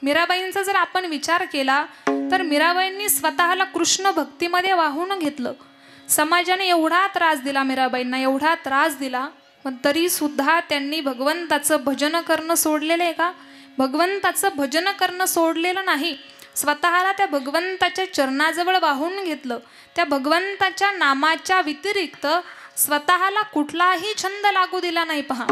मीराबाईंचा जर आपण विचार केला तर मीराबाईंनी स्वतःला कृष्ण भक्तीमध्ये वाहून घेतलं. समाजाने एवढा त्रास दिला मीराबाईंना, एवढा त्रास दिला, पण तरी सुद्धा त्यांनी भगवंताचं भजन करणं सोडलेलं आहे का? भगवंताचं भजन करणं सोडलेलं नाही. स्वतःला त्या भगवंताच्या चरणाजवळ वाहून घेतलं. त्या भगवंताच्या नामाच्या व्यतिरिक्त स्वतःला कुठलाही छंद लागू दिला नाही. पहा,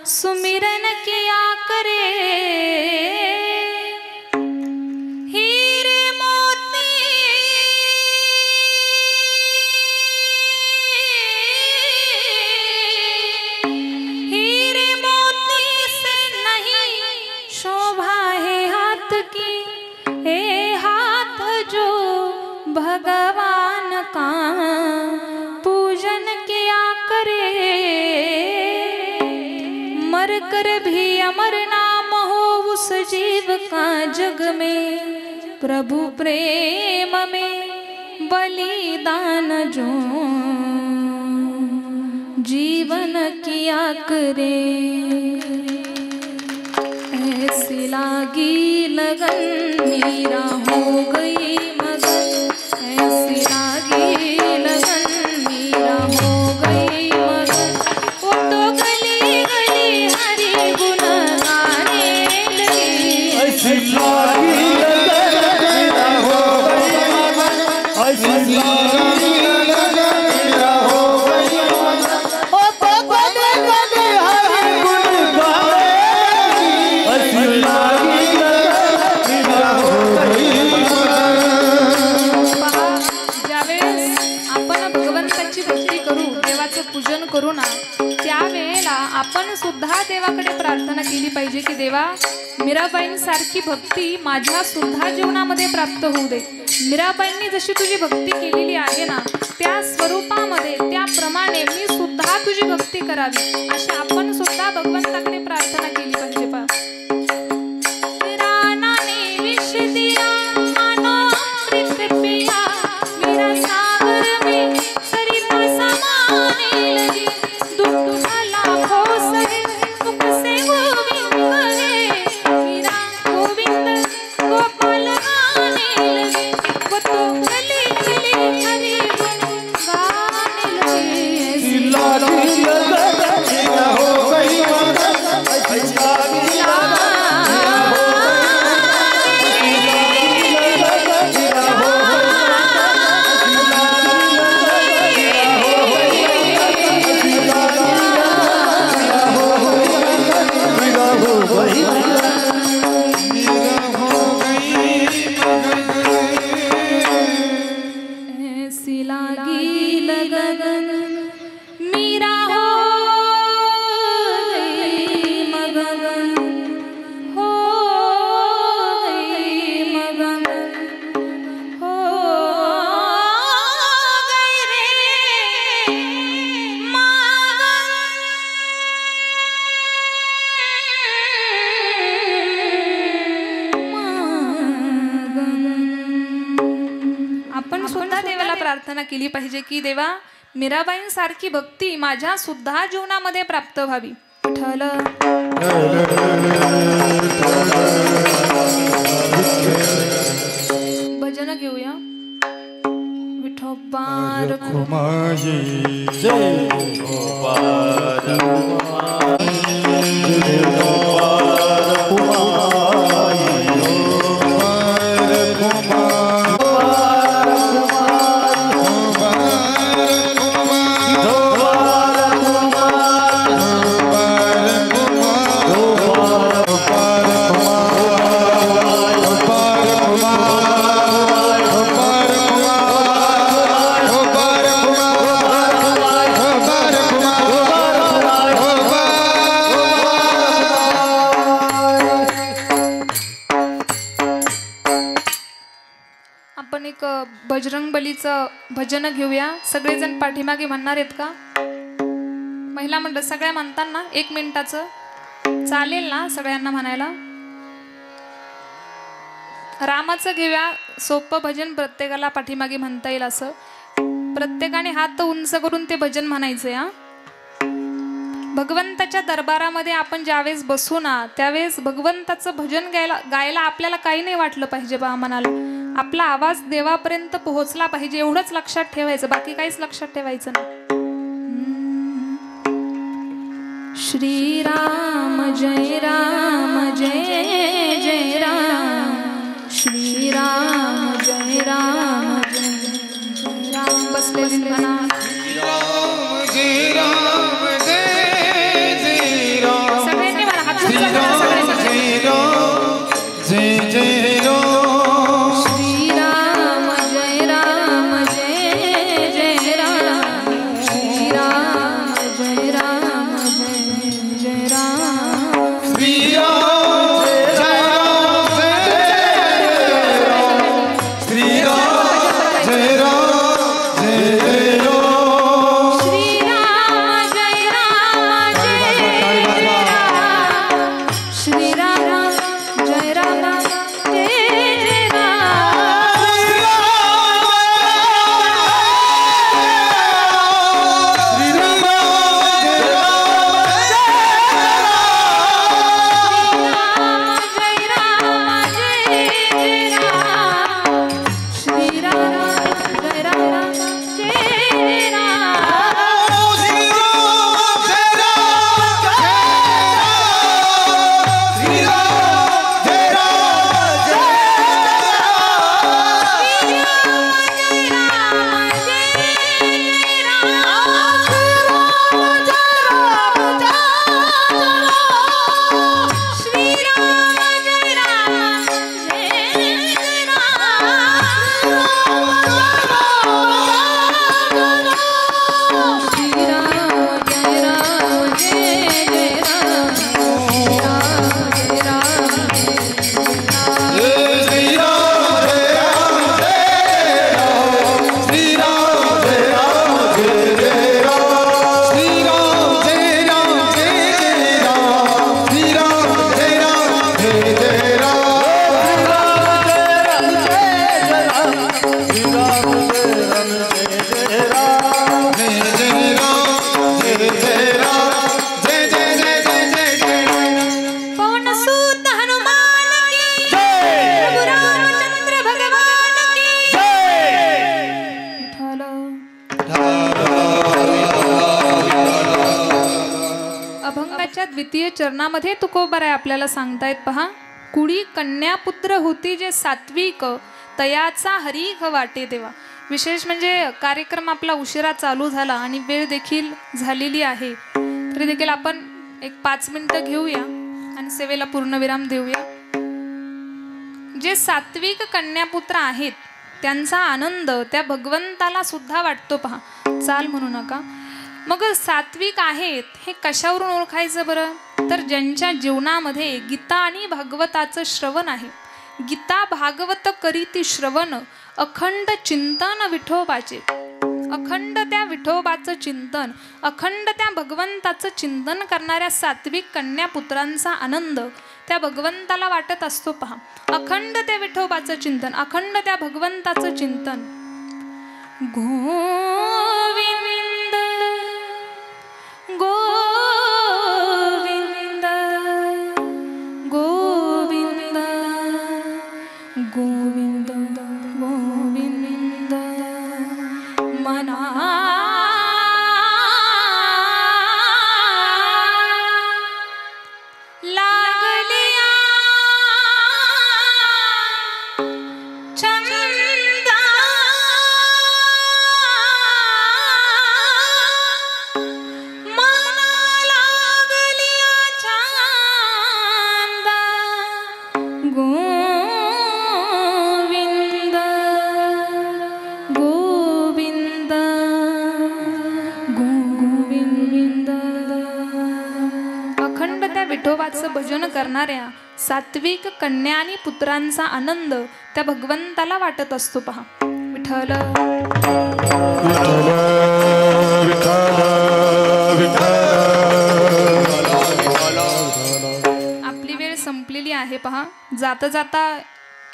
सुमिरन किया करे, हीरे मोती से नहीं शोभा है हाथ की, ए हाथ जो भगवान का पूजन किया करे, मर कर भी अमर नाम हो उस जीव का जग में, प्रभु प्रेम में बलिदान जो जीवन किया करे, ऐसी लागी लगन मीरा हो गई मगन, ऐसी लागी लगन मीरा हो गई मगन, वो तो गली गली हरि गुण गाने लगी, ऐसी लागी लगन मीरा हो गई मगन, ऐसी लागी लगन मीरा हो गई मगन, ओ तो गली गली हरि गुण गाने लगी, ऐसी लागी लगन मीरा हो गई मगन. पहा, ज्यावेळेस आपण भगवंताची भक्ती करू, देवाचं पूजन करू ना, त्यावेळेला आपण सुद्धा देवाकडे प्रार्थना केली पाहिजे की देवा, मीराबाईंसारखी भक्ती माझ्या सुद्धा जीवनामध्ये प्राप्त होऊ दे. मीराबाईंनी जशी तुझी भक्ती केलेली आहे ना, त्या स्वरूपामध्ये त्याप्रमाणे मी सुद्धा तुझी भक्ती करावी, अशी आपण सुद्धा भगवंताकडे प्रार्थना केली पाहिजे. पहा, रानाने विष दिया मानो अमृत पिया, मेरा सागर में सरिता समाने लगी, दुख लाखों सहे मुख से गोविंद कहे, मेरा गोविंद गोपाल गाने लगे, वो तो गली गली हरि गुण गाने लगे, ऐसी लागी लगन मीरा हो गई मगन, ऐसी लागी लगन ऐसी लागी लगन मीरा हो गई मगन, प्रार्थना केली पाहिजे की देवा मीराबाईंसारखी भक्ती माझ्या सुद्धा जीवनामध्ये प्राप्त व्हावी. विठ्ठल भजन घेऊया. विठोबार बजरंगबलीचं भजन घेऊया. सगळेजण पाठीमागे म्हणणार आहेत का? महिला मंडळ सगळ्या म्हणताना 1 मिनिटाचं चालेल ना सगळ्यांना म्हणायला? रामाचं घेऊया. सोपं भजन प्रत्येकाला पाठीमागे म्हणता येईल असं. प्रत्येकाने हात उंच करून ते भजन म्हणायचं. हा भगवंताच्या दरबारामध्ये आपण ज्यावेळेस बसू ना त्यावेळेस भगवंताचं भजन गायला आपल्याला काही नाही वाटलं पाहिजे बा. मनाला आपला आवाज देवापर्यंत पोहोचला पाहिजे एवढंच लक्षात ठेवायचं. बाकी काहीच लक्षात ठेवायचं नाही. श्रीराम जय राम जय जय राम. श्रीराम जय राम जय जय राम. बसलेली म्हणा जय राम जय जय राम. सगळ्यांनी म्हणा हात उंच करा. सगळ्यांनी जय जय राम. द्वितीय चरणामध्ये तुकोबाराय आपल्याला सांगतायत पहा. कुडी कन्यापुत्र होती जे सात्विक तयाचा हरीख वाटे देवा. विशेष म्हणजे कार्यक्रम आपला उशिरा चालू झाला आणि वेळ देखील झालेली आहे तरी देखील आपण एक 5 मिनिटं घेऊया आणि सेवेला पूर्णविराम देऊया. जे सात्विक कन्यापुत्र आहेत त्यांचा आनंद त्या भगवंताला सुद्धा वाटतो पहा. चाल म्हणू नका. मग सात्विक आहेत हे कशावरून ओळखायचं बरं? तर ज्यांच्या जीवनामध्ये गीता आणि भागवताचं श्रवण आहे. गीता भागवत करीती श्रवण अखंड चिंतन विठोबाचे. अखंड त्या विठोबाचं चिंतन, अखंड त्या भगवंताचं चिंतन करणाऱ्या सात्विक कन्यापुत्रांचा आनंद त्या भगवंताला वाटत असतो पहा. अखंड त्या विठोबाचं चिंतन, अखंड त्या भगवंताचं चिंतन. गोविंद गोविंद गोविंद गोविंद गोविंद मना लागलिया चंदा मना लागलिया चंदा गोविंद गोविंद गोविंद अखंड त्या विठोबाचं भजन करणाऱ्या सात्विक कन्या आणि पुत्रांचा आनंद त्या भगवंताला वाटत असतो. पहा विठ्ठल आपली वेळ संपलेली आहे. पहा जाता जाता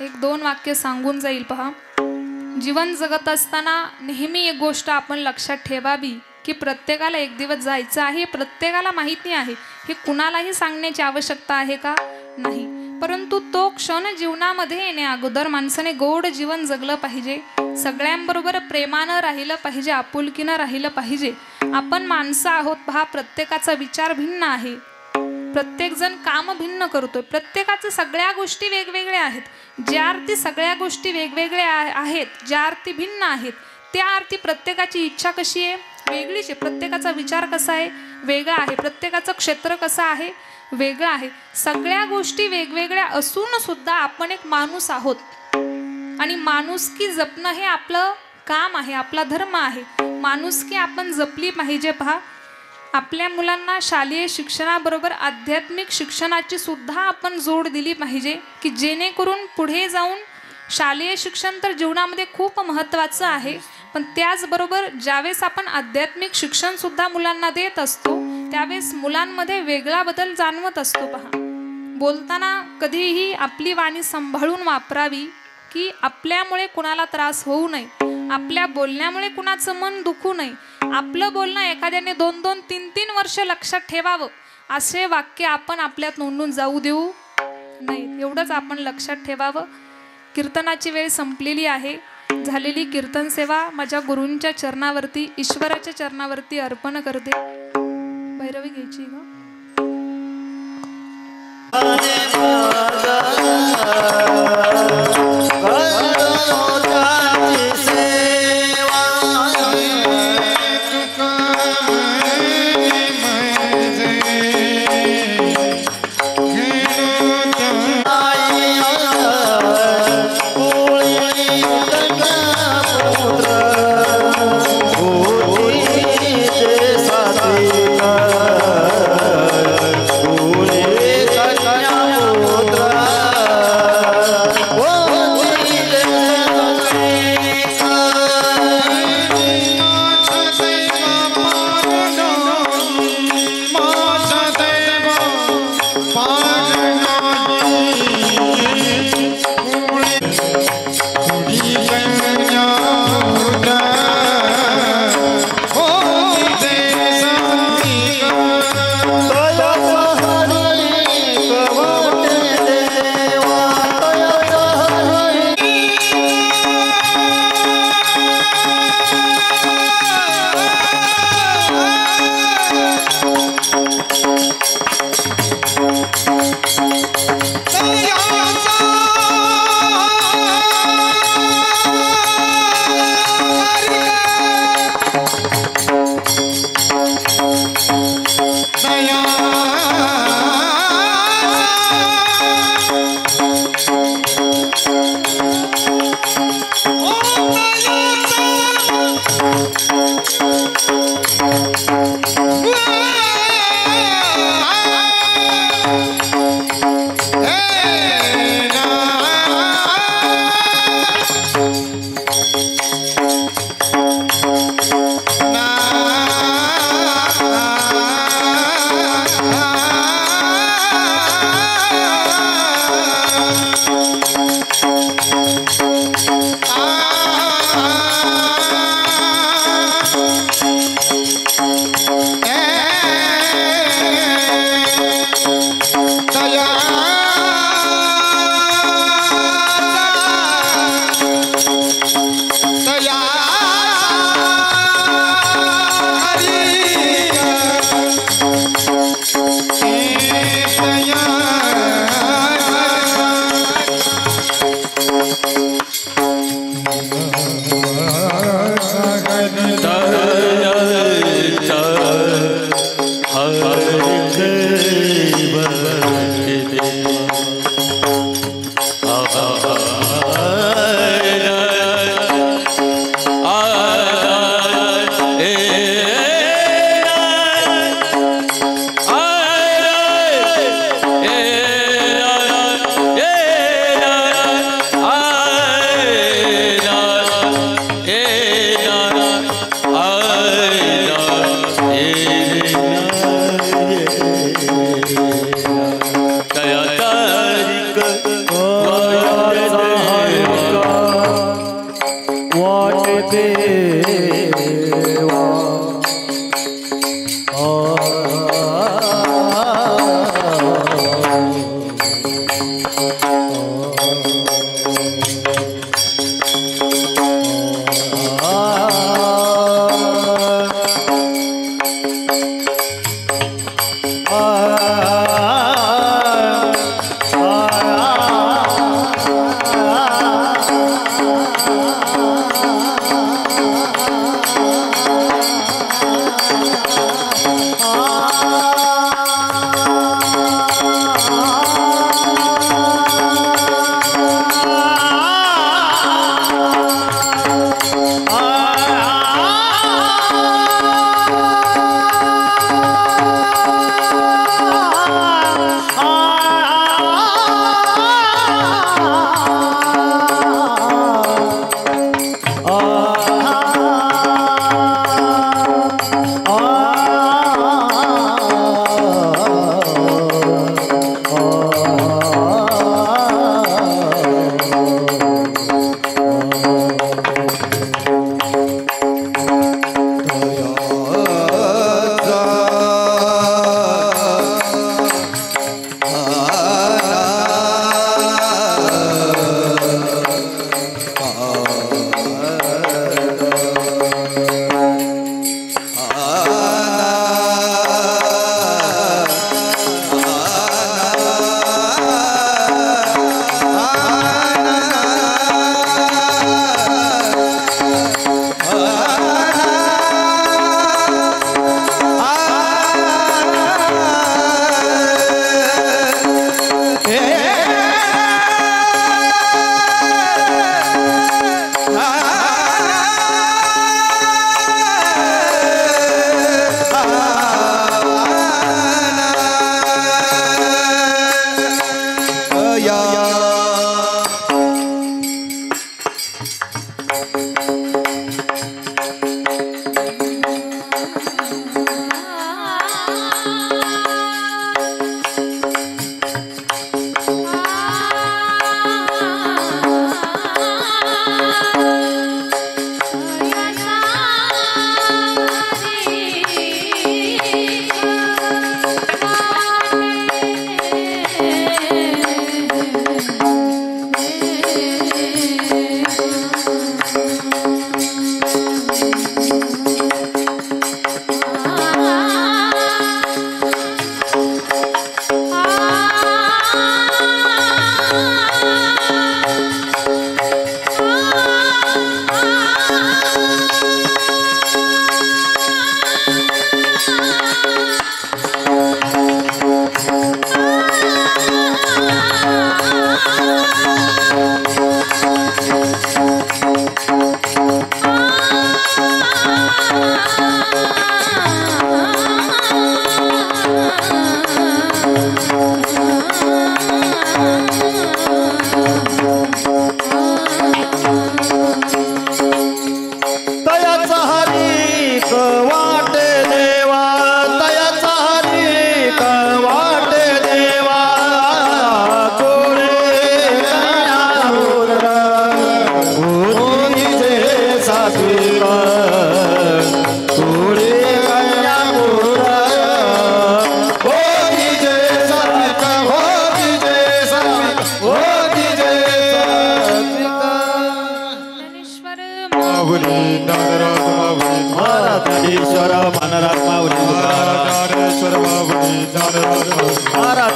एक दोन वाक्य सांगून जाईल. पहा जीवन जगत असताना नेहमी एक गोष्ट आपण लक्षात ठेवावी की प्रत्येकाला एक दिवस जायचं आहे. प्रत्येकाला माहिती आहे. हे कुणालाही सांगण्याची आवश्यकता आहे का? नाही. परंतु तो क्षण जीवनामध्ये येण्या अगोदर माणसाने गोड जीवन जगलं पाहिजे. सगळ्यांबरोबर प्रेमानं राहिलं पाहिजे, आपुलकीनं राहिलं पाहिजे. आपण माणसं आहोत. पहा प्रत्येकाचा विचार भिन्न आहे. प्रत्येक जण काम भिन्न करतोय. प्रत्येकाचं सगळ्या गोष्टी वेगवेगळ्या आहेत. ज्या अर्थी सगळ्या गोष्टी वेगवेगळ्या आहेत, ज्या अर्थी भिन्न आहेत, त्या अर्थी प्रत्येकाची इच्छा कशी आहे? वेगळीच आहे. प्रत्येकाचा विचार कसा आहे? वेगळा आहे. प्रत्येकाचं क्षेत्र कसं आहे? वेगळं आहे. सगळ्या गोष्टी वेगवेगळ्या असून सुद्धा आपण एक माणूस आहोत आणि माणुसकी जपणं हे आपलं काम आहे, आपला धर्म आहे. माणुसकी आपण जपली पाहिजे. पहा आपल्या मुलांना शालेय शिक्षणाबरोबर आध्यात्मिक शिक्षणाची सुद्धा आपण जोड दिली पाहिजे की जेणेकरून पुढे जाऊन शालेय शिक्षण तर जीवनामध्ये खूप महत्त्वाचं आहे, पण त्याचबरोबर ज्यावेळेस आपण आध्यात्मिक शिक्षण सुद्धा मुलांना देत असतो त्यावेळेस मुलांमध्ये वेगळा बदल जाणवत असतो. पहा बोलताना कधीही आपली वाणी सांभाळून वापरावी की आपल्यामुळे कुणाला त्रास होऊ नये, आपल्या बोलण्यामुळे कुणाचं मन दुखू नये. आपलं बोलणं एखाद्याने 2-2, 3-3 वर्ष लक्षात ठेवावं असे वाक्य आपण आपल्यात नोंदून जाऊ देऊ नाही. एवढंच आपण लक्षात ठेवावं. कीर्तनाची वेळ संपलेली आहे. झालेली कीर्तन सेवा माझ्या गुरूंच्या चरणावरती, ईश्वराच्या चरणावरती अर्पण करते. भैरवी घ्यायची का? कन्या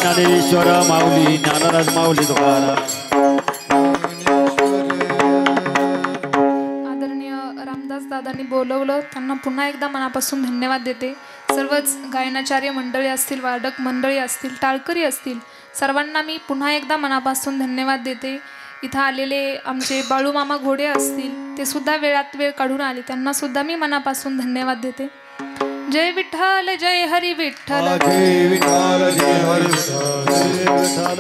ज्ञानेश्वर माऊली ज्ञानराज माऊली तुकाराम. आदरणीय रामदास दादांनी बोलवलं, त्यांना पुन्हा एकदा मनापासून धन्यवाद देते. सर्वच गायनाचार्य मंडळी असतील, वादक मंडळी असतील, टाळकरी असतील, सर्वांना मी पुन्हा एकदा मनापासून धन्यवाद देते. इथं आलेले आमचे बाळूमामा घोडे असतील, ते सुद्धा वेळात वेळ काढून आले, त्यांना सुद्धा मी मनापासून धन्यवाद देते. जय विठ्ठल जय हरी विठ्ठल जय विठ्ठल जय हरी विठ्ठल.